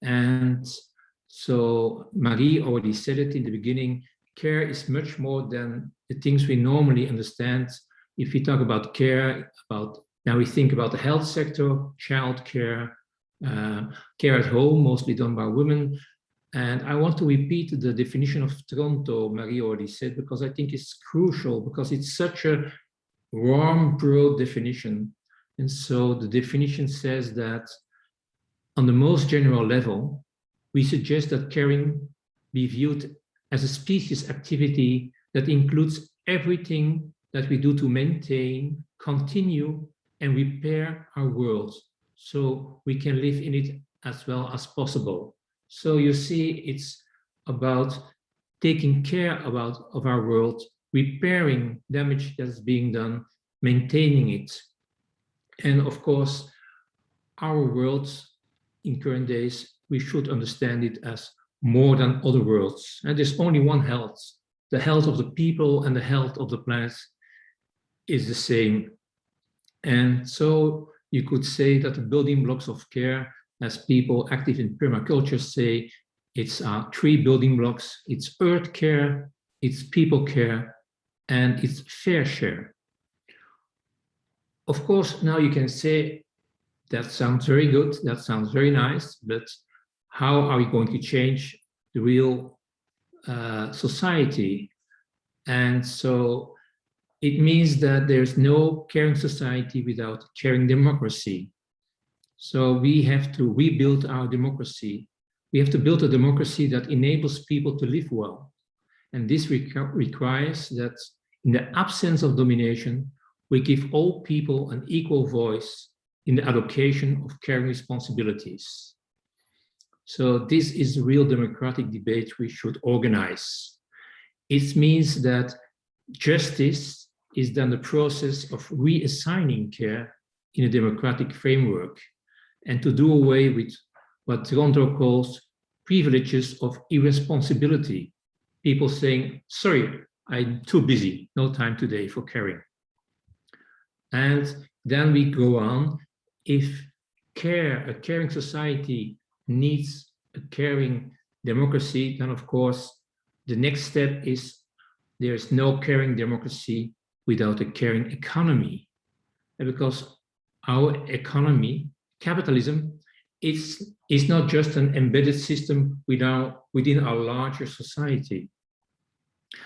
And so Marie already said it in the beginning, care is much more than the things we normally understand. If we talk about care, now we think about the health sector, child care, care at home, mostly done by women. And I want to repeat the definition of Toronto, Marie already said, because I think it's crucial, because it's such a warm, broad definition. And so the definition says that on the most general level, we suggest that caring be viewed as a species activity that includes everything that we do to maintain, continue, and repair our world, so we can live in it as well as possible. So you see, it's about taking care of our world, repairing damage that's being done, maintaining it. And of course, our world in current days, we should understand it as more than other worlds. And there's only one health. The health of the people and the health of the planet is the same. And so you could say that the building blocks of care, as people active in permaculture say, it's 3 building blocks. It's earth care, it's people care, and it's fair share. Of course, now you can say, that sounds very good, that sounds very nice, but how are we going to change the real society? And so it means that there's no caring society without caring democracy. So we have to rebuild our democracy. We have to build a democracy that enables people to live well. And this requires that in the absence of domination, we give all people an equal voice in the allocation of caring responsibilities. So this is the real democratic debate we should organize. It means that justice is then the process of reassigning care in a democratic framework, and to do away with what Toronto calls privileges of irresponsibility. People saying, sorry, I'm too busy, no time today for caring. And then we go on, if a caring society needs a caring democracy, then of course, the next step is there's no caring democracy without a caring economy. And because our economy, capitalism, is not just an embedded system within our larger society.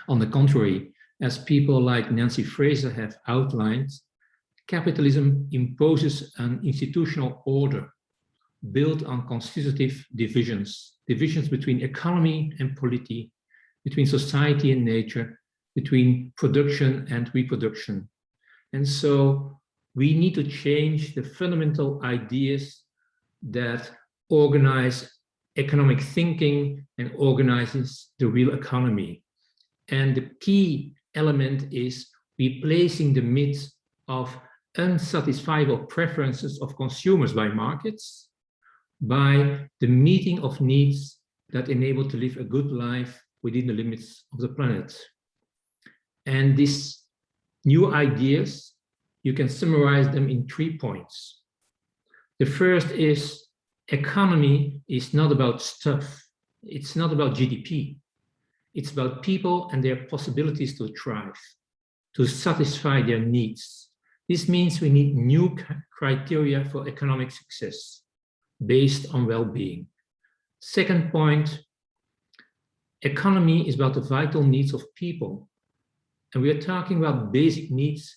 On the contrary, as people like Nancy Fraser have outlined, capitalism imposes an institutional order built on constitutive divisions between economy and polity, between society and nature, between production and reproduction. And so we need to change the fundamental ideas that organize economic thinking and organizes the real economy. And the key element is replacing the myth of unsatisfiable preferences of consumers by markets by the meeting of needs that enable to live a good life within the limits of the planet. And these new ideas, you can summarize them in 3 points. The first is economy is not about stuff. It's not about GDP. It's about people and their possibilities to thrive, to satisfy their needs. This means we need new criteria for economic success based on well-being. Second point, economy is about the vital needs of people. And we are talking about basic needs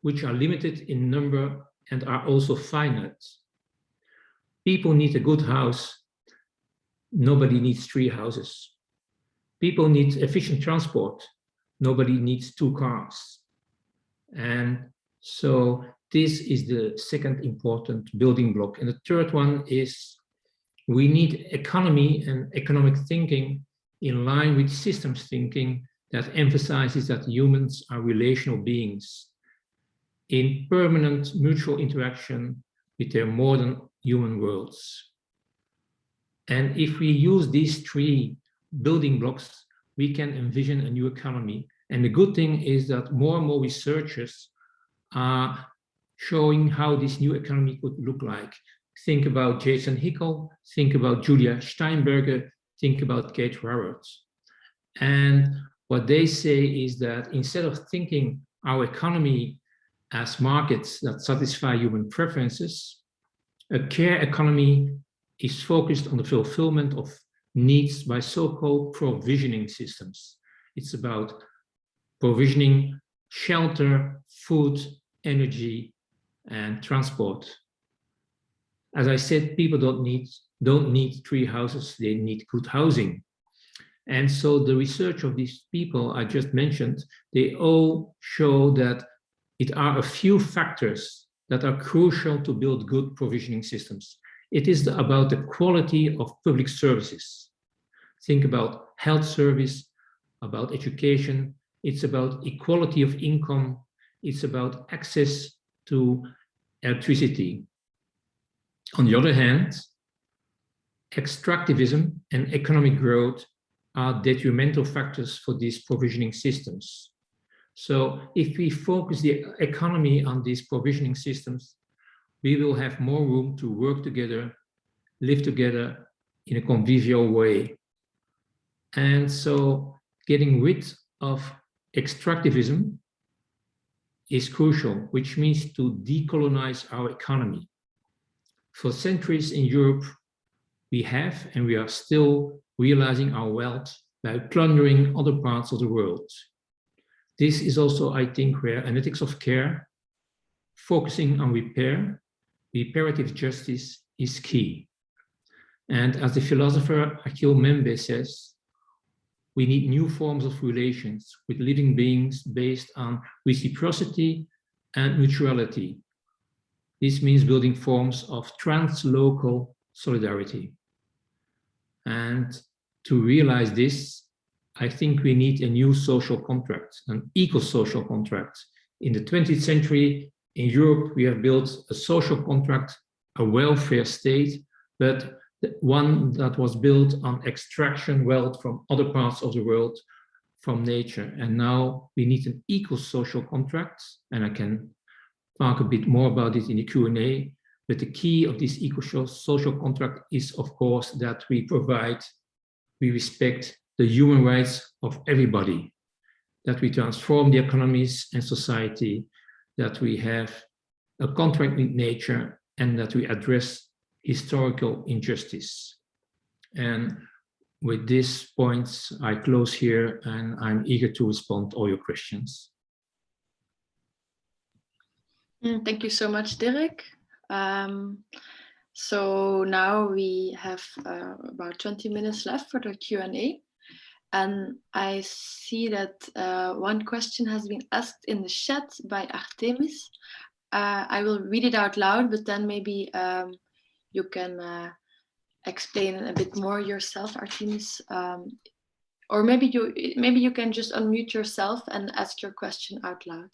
which are limited in number and are also finite. People need a good house. Nobody needs 3 houses. People need efficient transport. Nobody needs 2 cars. And so this is the second important building block. And the third one is we need economy and economic thinking in line with systems thinking that emphasizes that humans are relational beings in permanent mutual interaction with their more than human worlds. And if we use these 3 building blocks, we can envision a new economy. And the good thing is that more and more researchers are showing how this new economy could look like. think about Jason Hickel, think about Julia Steinberger, think about Kate Raworth. And what they say is that instead of thinking our economy as markets that satisfy human preferences, a care economy is focused on the fulfillment of needs by so-called provisioning systems. It's about provisioning shelter, food, energy, and transport. As I said, people don't need 3 houses, they need good housing. And so the research of these people I just mentioned, they all show that it are a few factors that are crucial to build good provisioning systems. It is about the quality of public services. Think about health service, about education. It's about equality of income. It's about access to electricity. On the other hand, extractivism and economic growth are detrimental factors for these provisioning systems. So if we focus the economy on these provisioning systems, we will have more room to work together, live together in a convivial way. And so getting rid of extractivism is crucial, which means to decolonize our economy. For centuries in Europe, we have and we are still realizing our wealth by plundering other parts of the world. This is also, I think, where an ethics of care, focusing on repair, reparative justice is key. And as the philosopher Achille Mbembe says, we need new forms of relations with living beings based on reciprocity and mutuality. This means building forms of translocal solidarity. And to realize this, I think we need a new social contract, an eco-social contract. In the 20th century, in Europe, we have built a social contract, a welfare state, but one that was built on extraction wealth from other parts of the world, from nature. And now we need an eco-social contract, and I can talk a bit more about it in the Q&A, but the key of this eco-social contract is, of course, that we respect the human rights of everybody, that we transform the economies and society, that we have a contract with nature, and that we address historical injustice. And with these points, I close here, and I'm eager to respond to all your questions. Thank you so much, Dirk. So now we have about 20 minutes left for the Q&A. And I see that one question has been asked in the chat by Artemis. I will read it out loud, but then maybe you can explain a bit more yourself, Artemis. Or maybe you can just unmute yourself and ask your question out loud.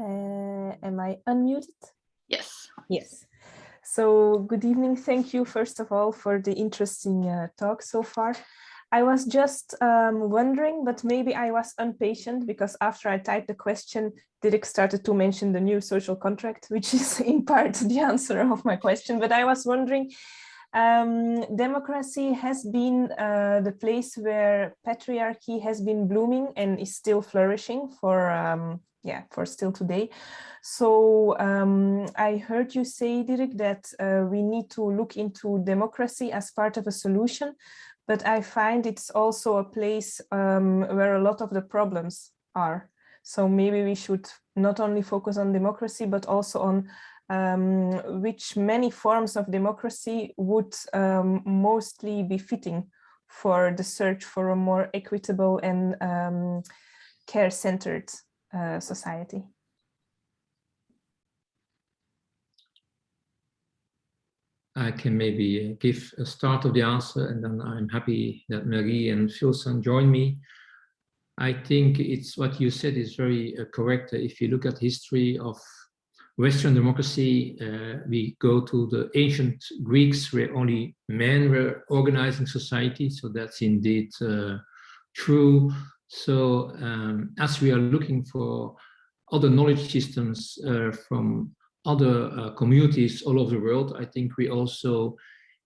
Am I unmuted? Yes. Yes. So good evening. Thank you, first of all, for the interesting talk so far. I was just wondering, but maybe I was impatient because after I typed the question, Dirk started to mention the new social contract, which is in part the answer of my question. But I was wondering, democracy has been the place where patriarchy has been blooming and is still flourishing for still today. So I heard you say, Dirk, that we need to look into democracy as part of a solution, but I find it's also a place where a lot of the problems are. So maybe we should not only focus on democracy, but also on which many forms of democracy would mostly be fitting for the search for a more equitable and care-centered society. I can maybe give a start of the answer, and then I'm happy that Marie and Philsan join me. I think it's what you said is very correct. If you look at history of Western democracy, we go to the ancient Greeks where only men were organizing society. So that's indeed true. So as we are looking for other knowledge systems from other communities all over the world, I think we also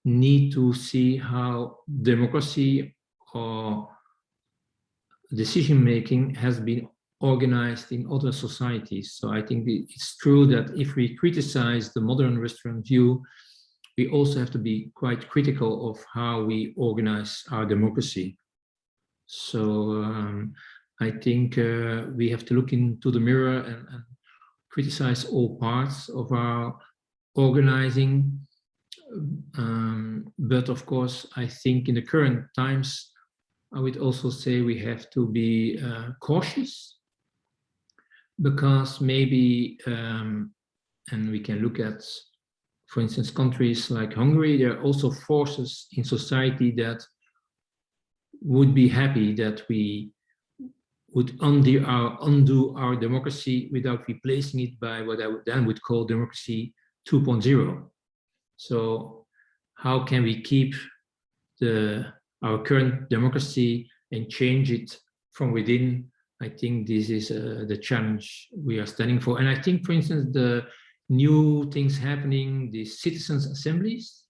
need to see how democracy or decision-making has been organized in other societies. So I think it's true that if we criticize the modern Western view, we also have to be quite critical of how we organize our democracy. So I think we have to look into the mirror and criticize all parts of our organizing. But of course, I think in the current times, I would also say we have to be cautious, because maybe, and we can look at, for instance, countries like Hungary, there are also forces in society that would be happy that we would undo our democracy without replacing it by what I then would call democracy 2.0. So how can we keep our current democracy and change it from within? I think this is the challenge we are standing for. And I think, for instance, the new things happening, the citizens' assemblies,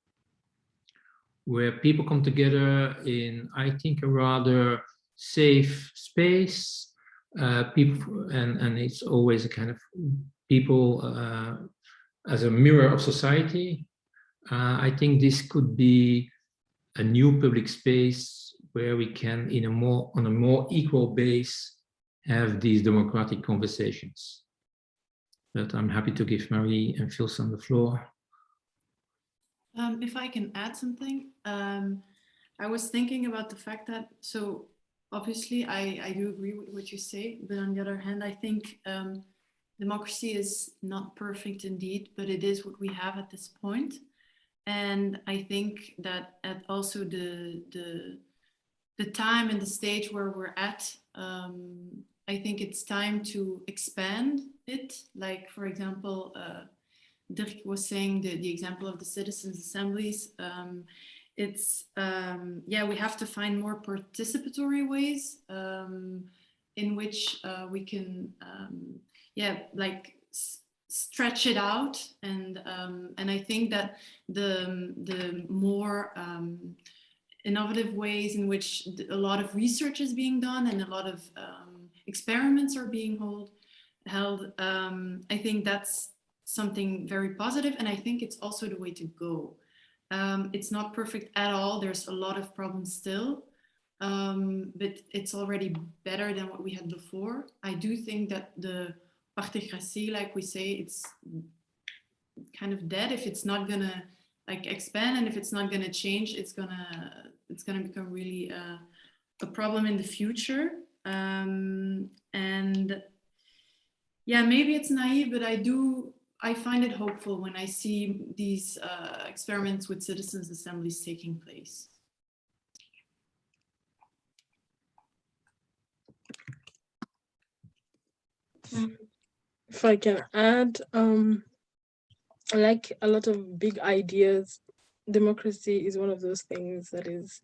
where people come together in, I think, a rather safe space. People, and it's always a kind of people as a mirror of society. I think this could be a new public space where we can, on a more equal base, have these democratic conversations. But I'm happy to give Marie and Philsan the floor. If I can add something, I was thinking about the fact that, so obviously I do agree with what you say, but on the other hand, I think democracy is not perfect indeed, but it is what we have at this point. And I think that at also the time and the stage where we're at, I think it's time to expand it. Like, for example, Dirk was saying the example of the citizens' assemblies. It's, yeah, we have to find more participatory ways in which we can, yeah, like stretch it out. And I think that the more innovative ways in which a lot of research is being done and a lot of experiments are being held, I think that's something very positive, and I think it's also the way to go. It's not perfect at all. There's a lot of problems still, but it's already better than what we had before. I do think that the particracy, like we say, it's kind of dead if it's not gonna like expand, and if it's not gonna change, it's gonna become really a problem in the future. And yeah, maybe it's naive, but I find it hopeful when I see these experiments with citizens' assemblies taking place. If I can add, like a lot of big ideas, democracy is one of those things that is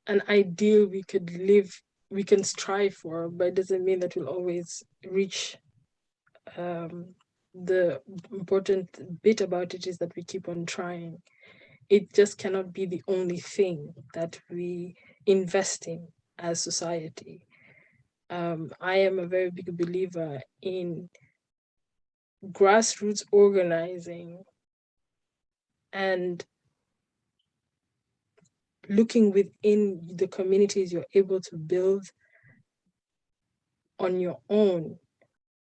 an ideal we can strive for, but it doesn't mean that we'll always reach. The important bit about it is that we keep on trying. It just cannot be the only thing that we invest in as society. I am a very big believer in grassroots organizing and looking within the communities you're able to build on your own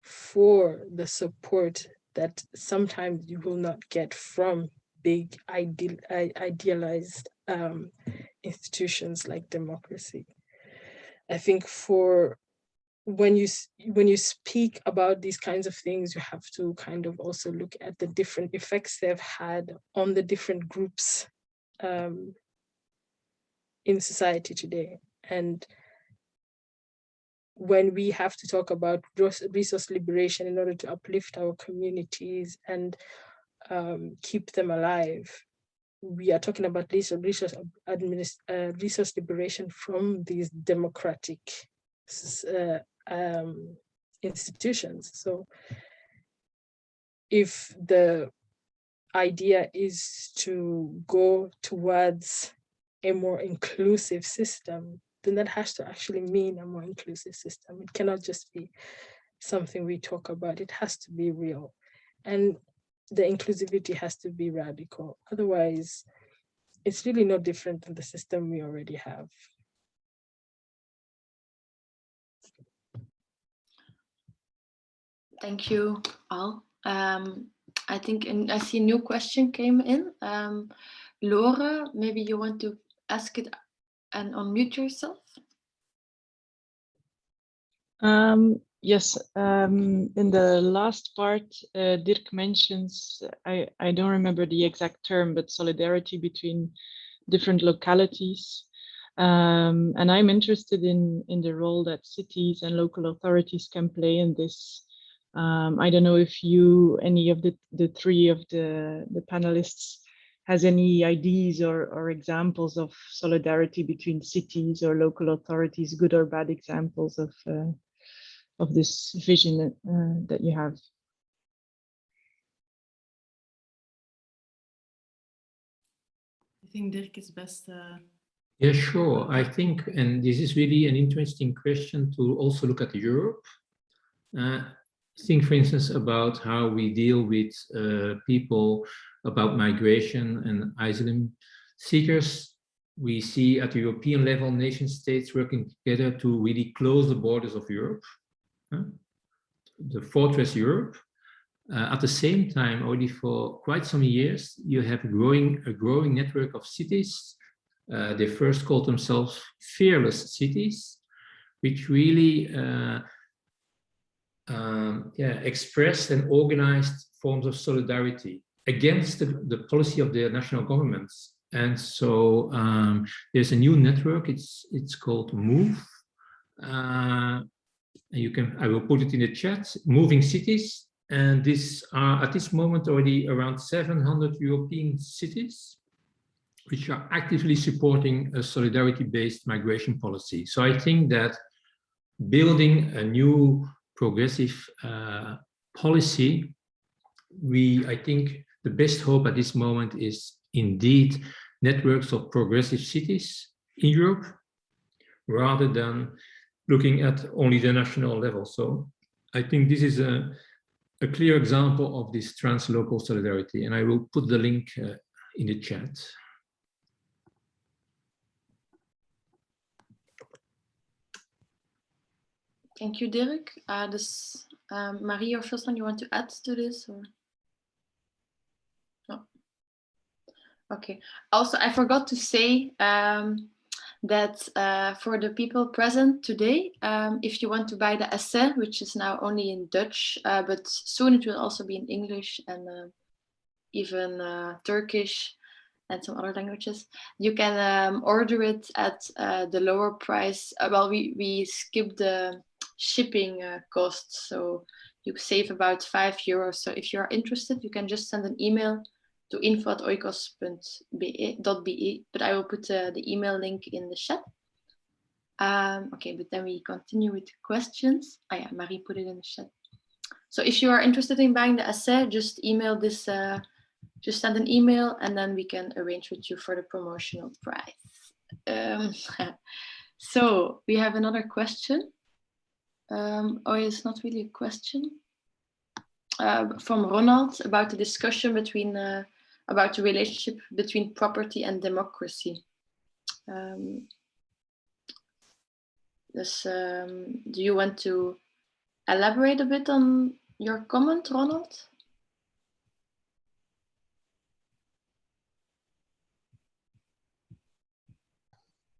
for the support that sometimes you will not get from big idealized institutions like democracy. I think when you speak about these kinds of things, you have to kind of also look at the different effects they've had on the different groups in society today. And when we have to talk about resource liberation in order to uplift our communities and keep them alive, we are talking about resource liberation from these democratic institutions. So if the idea is to go towards a more inclusive system, then that has to actually mean a more inclusive system. It cannot just be something we talk about. It has to be real. And the inclusivity has to be radical. Otherwise, it's really no different than the system we already have. Thank you all. I think I see a new question came in. Laura, maybe you want to ask it and unmute yourself. Yes, in the last part, Dirk mentions, I don't remember the exact term, but solidarity between different localities. And I'm interested in the role that cities and local authorities can play in this. I don't know if any of the three of the panelists has any ideas or examples of solidarity between cities or local authorities, good or bad examples of this vision that you have. I think Dirk is best. Yeah, sure. I think, and this is really an interesting question to also look at Europe. Think, for instance, about how we deal with people about migration and asylum seekers. We see at the European level, nation states working together to really close the borders of Europe, the fortress Europe. At the same time, already for quite some years, you have a growing network of cities. They first called themselves fearless cities, which really expressed and organized forms of solidarity against the policy of their national governments. And so there's a new network. It's called MOVE. I will put it in the chat. Moving Cities, and these are at this moment already around 700 European cities, which are actively supporting a solidarity-based migration policy. So I think that building a new progressive policy, I think the best hope at this moment is indeed networks of progressive cities in Europe, rather than looking at only the national level. So I think this is a clear example of this translocal solidarity, and I will put the link in the chat. Thank you, Dirk. Marie or Philsan, you want to add to this? Or? No. Okay. Also, I forgot to say that for the people present today, if you want to buy the essay, which is now only in Dutch, but soon it will also be in English and even Turkish and some other languages, you can order it at the lower price. Well, we skipped the shipping costs, so you save about €5. So if you're interested, you can just send an email to info@oikos.be, but I will put the email link in the chat. Okay, but then we continue with the questions. Oh yeah, Marie put it in the chat. So if you are interested in buying the essay, just email this, just send an email and then we can arrange with you for the promotional price. So we have another question. It's not really a question. From Ronald about the discussion between about the relationship between property and democracy. Do you want to elaborate a bit on your comment, Ronald?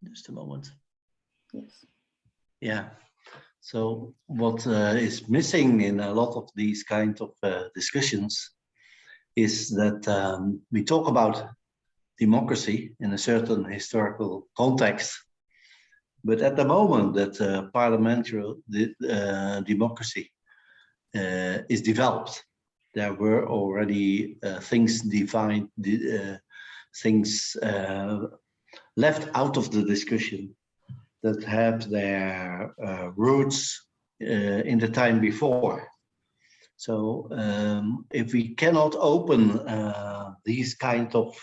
Just a moment. Yes. Yeah. So what is missing in a lot of these kind of discussions is that we talk about democracy in a certain historical context, But at the moment that parliamentary democracy is developed, there were already things defined, things left out of the discussion that have their roots in the time before. So if we cannot open these kind of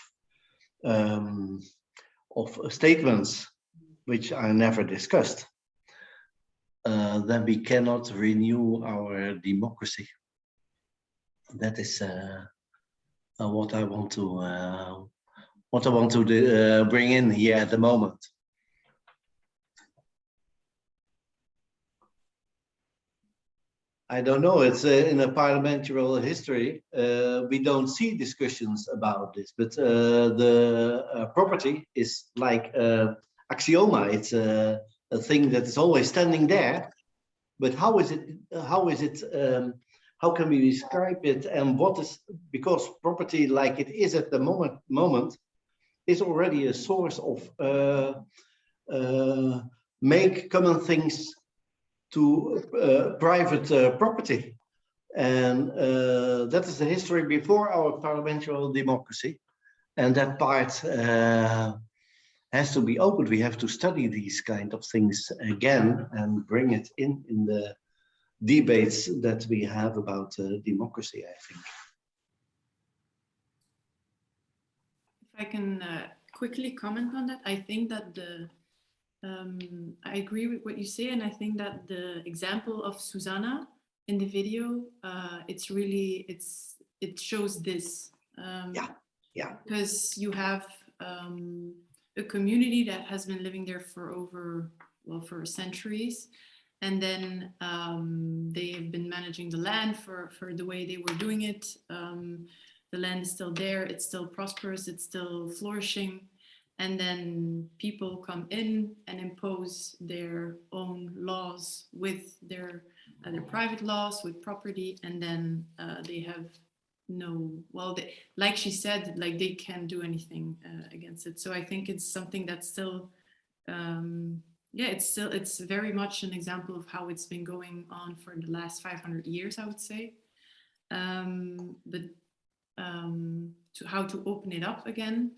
statements, which are never discussed, then we cannot renew our democracy. That is what I want to bring in here at the moment. I don't know, it's in a parliamentary history, we don't see discussions about this, but the property is like axioma. It's a thing that is always standing there, but how can we describe it, and what is, because property like it is at the moment is already a source of make common things to private property, and that is the history before our parliamentary democracy, and that part has to be opened. We have to study these kind of things again and bring it in the debates that we have about democracy, I think. If I can quickly comment on that, I think that I agree with what you say, and I think that the example of Susanna in the video, it shows this. Yeah. Because you have a community that has been living there for centuries, and then they have been managing the land for the way they were doing it. The land is still there, it's still prosperous, it's still flourishing. And then people come in and impose their own laws with their private laws, with property, and then they have like she said, like they can't do anything against it. So I think it's something that's still, it's very much an example of how it's been going on for the last 500 years, I would say. But to how to open it up again.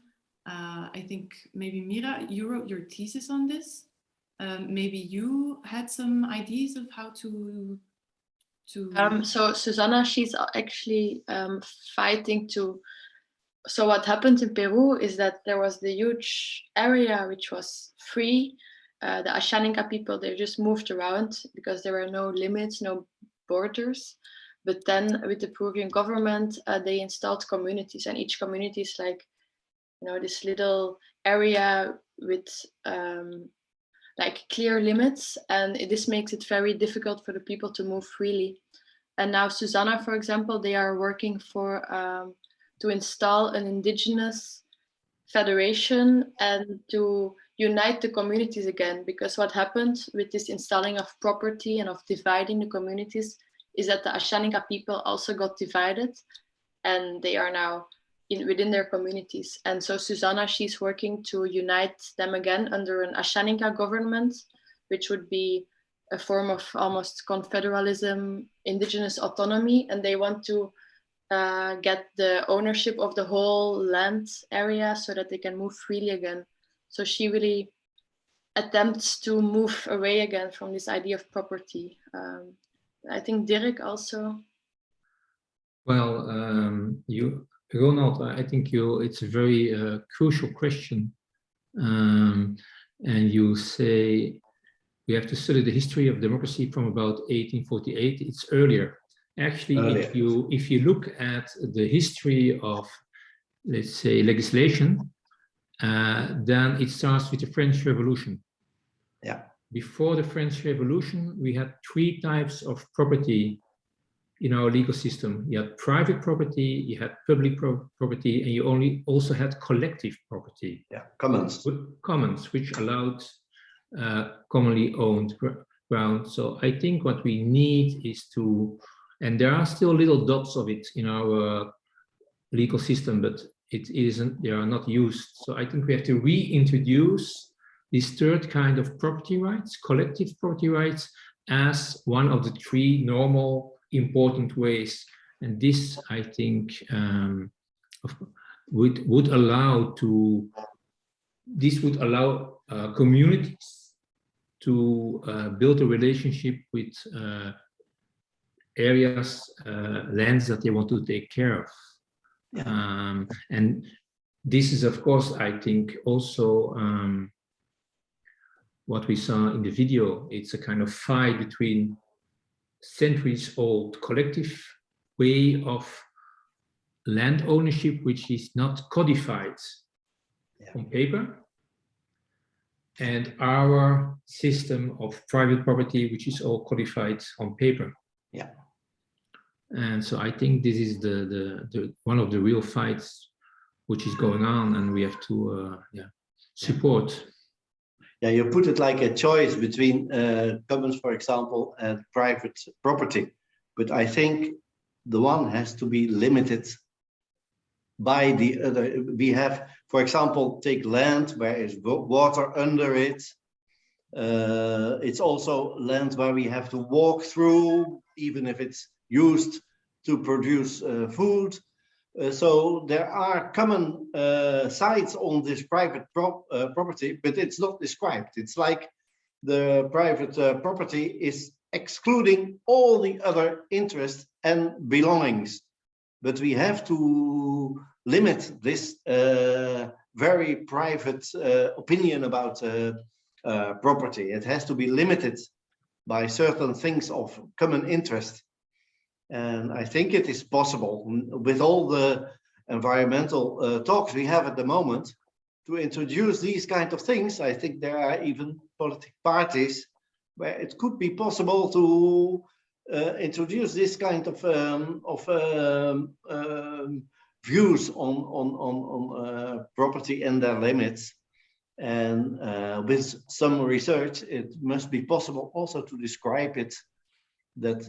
I think maybe Mira, you wrote your thesis on this. Maybe you had some ideas of how to. So Susanna, she's actually fighting to. So what happened in Peru is that there was the huge area which was free. The Ashaninka people, they just moved around because there were no limits, no borders. But then with the Peruvian government, they installed communities, and each community is like, this little area with like clear limits, and this makes it very difficult for the people to move freely. And now Susanna, for example, they are working for to install an indigenous federation and to unite the communities again, because what happened with this installing of property and of dividing the communities is that the Ashaninka people also got divided, and they are now within their communities. And so Susanna, she's working to unite them again under an Ashaninka government, which would be a form of almost confederalism, indigenous autonomy, and they want to get the ownership of the whole land area so that they can move freely again. So she really attempts to move away again from this idea of property. I think Dirk also. Well, Ronald, I think it's a very crucial question. And you say we have to study the history of democracy from about 1848. It's earlier. Actually, if you look at the history of, let's say, legislation, then it starts with the French Revolution. Yeah. Before the French Revolution, we had 3 types of property in our legal system. You had private property, you had public property, and you also had collective property. Yeah, commons. Commons, which allowed commonly owned ground. So I think what we need is to, and there are still little dots of it in our legal system, but they are not used. So I think we have to reintroduce this third kind of property rights, collective property rights, as one of the three normal important ways. And this, I think, would allow communities to build a relationship with areas, lands that they want to take care of. Yeah. And this is, of course, I think also what we saw in the video. It's a kind of fight between centuries-old collective way of land ownership, which is not codified on paper, and our system of private property, which is all codified on paper. Yeah. And so I think this is the one of the real fights which is going on, and we have to support. Yeah, you put it like a choice between commons, for example, and private property. But I think the one has to be limited by the other. We have, for example, take land where is water under it. It's also land where we have to walk through, even if it's used to produce food. So there are common sites on this private property, but it's not described. It's like the private property is excluding all the other interests and belongings. But we have to limit this very private opinion about property. It has to be limited by certain things of common interest. And I think it is possible, with all the environmental talks we have at the moment, to introduce these kind of things. I think there are even political parties where it could be possible to introduce this kind of views on property and their limits. And with some research, it must be possible also to describe it, that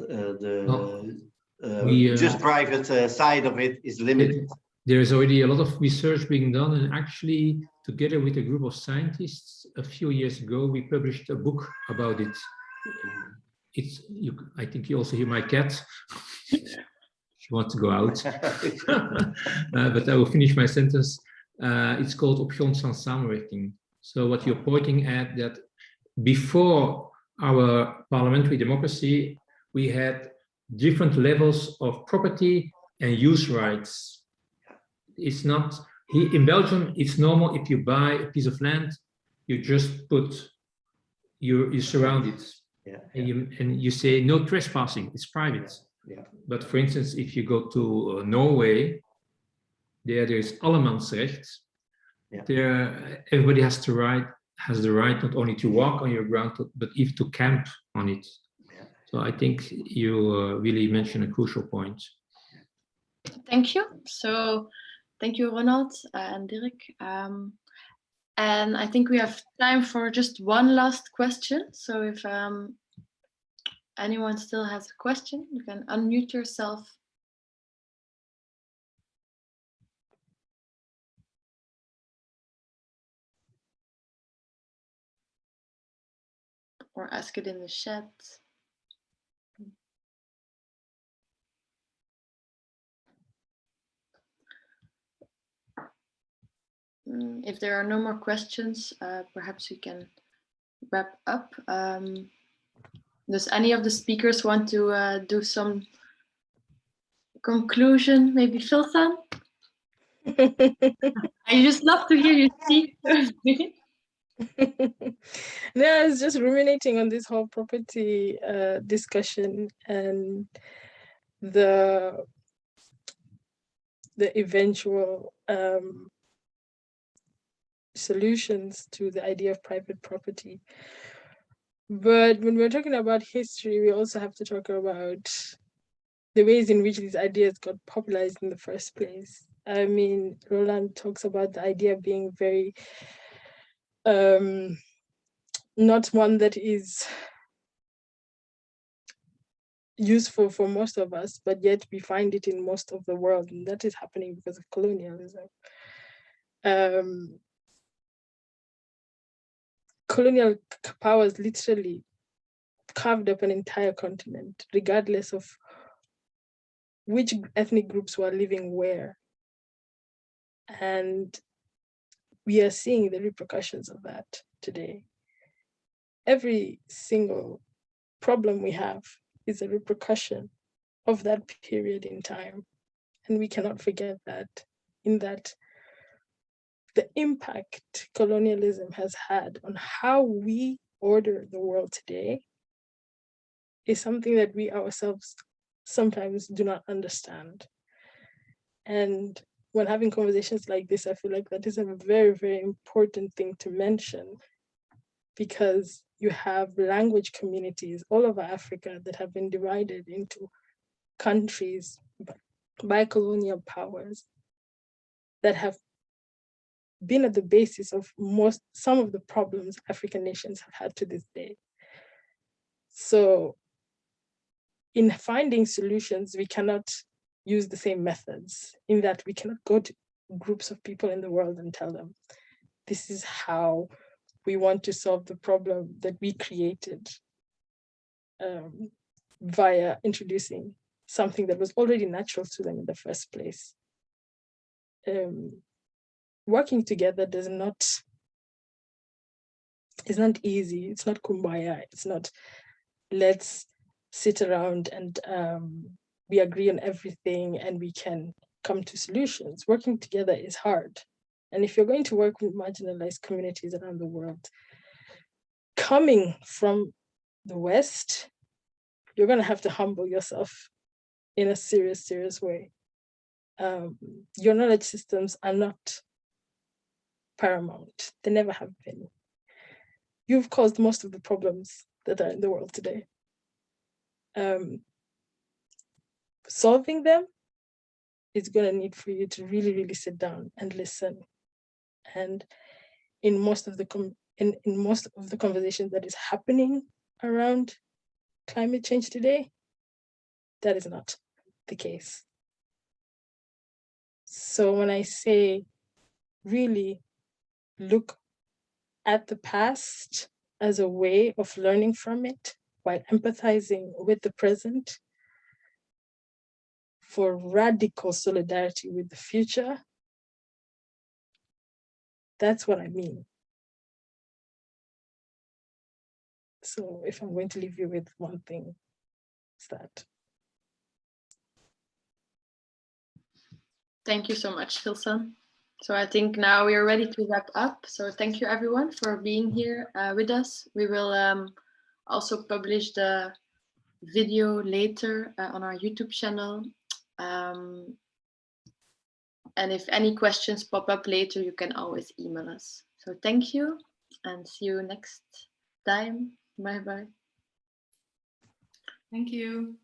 just private side of it is limited. There is already a lot of research being done, and actually, together with a group of scientists, a few years ago, we published a book about it. I think you also hear my cat. She wants to go out. But I will finish my sentence. It's called Op grond van samenwerking. So what you're pointing at, that before our parliamentary democracy, we had different levels of property and use rights. It's not, in Belgium, it's normal if you buy a piece of land, you just put, you surround it. Yeah. And you say no trespassing, it's private. Yeah. But for instance, if you go to Norway, there is Holamons. Yeah. There, everybody has the right not only to walk on your ground, but even to camp on it. Yeah. So I think you really mentioned a crucial point. Thank you. So thank you, Ronald and Dirk. And I think we have time for just one last question. So if anyone still has a question, you can unmute yourself. Or ask it in the chat. If there are no more questions, perhaps we can wrap up. Does any of the speakers want to do some conclusion? Maybe Philsan? I just love to hear you speak. No, I was just ruminating on this whole property discussion and the eventual solutions to the idea of private property. But when we're talking about history, we also have to talk about the ways in which these ideas got popularized in the first place. I mean, Roland talks about the idea being very not one that is useful for most of us, but yet we find it in most of the world, and that is happening because of colonialism. colonial powers literally carved up an entire continent, regardless of which ethnic groups were living where. And we are seeing the repercussions of that today. Every single problem we have is a repercussion of that period in time. And we cannot forget that, in that the impact colonialism has had on how we order the world today is something that we ourselves sometimes do not understand. And when having conversations like this, I feel like that is a very, very important thing to mention, because you have language communities all over Africa that have been divided into countries by colonial powers that have been at the basis of some of the problems African nations have had to this day. So in finding solutions, we cannot use the same methods, in that we cannot go to groups of people in the world and tell them, this is how we want to solve the problem that we created, via introducing something that was already natural to them in the first place. Working together is not easy. It's not kumbaya. It's not, let's sit around and we agree on everything and we can come to solutions. Working together is hard. And if you're going to work with marginalized communities around the world, coming from the West, you're going to have to humble yourself in a serious, serious way. Your knowledge systems are not paramount. They never have been. You've caused most of the problems that are in the world today. Solving them is going to need for you to really, really sit down and listen. And in most of the conversations that is happening around climate change today, that is not the case. So when I say really look at the past as a way of learning from it while empathizing with the present for radical solidarity with the future, that's what I mean. So if I'm going to leave you with one thing, it's that. Thank you so much, Philsan. So I think now we are ready to wrap up. So thank you everyone for being here with us. We will also publish the video later on our YouTube channel. And if any questions pop up later, you can always email us. So thank you and see you next time. Bye-bye. Thank you.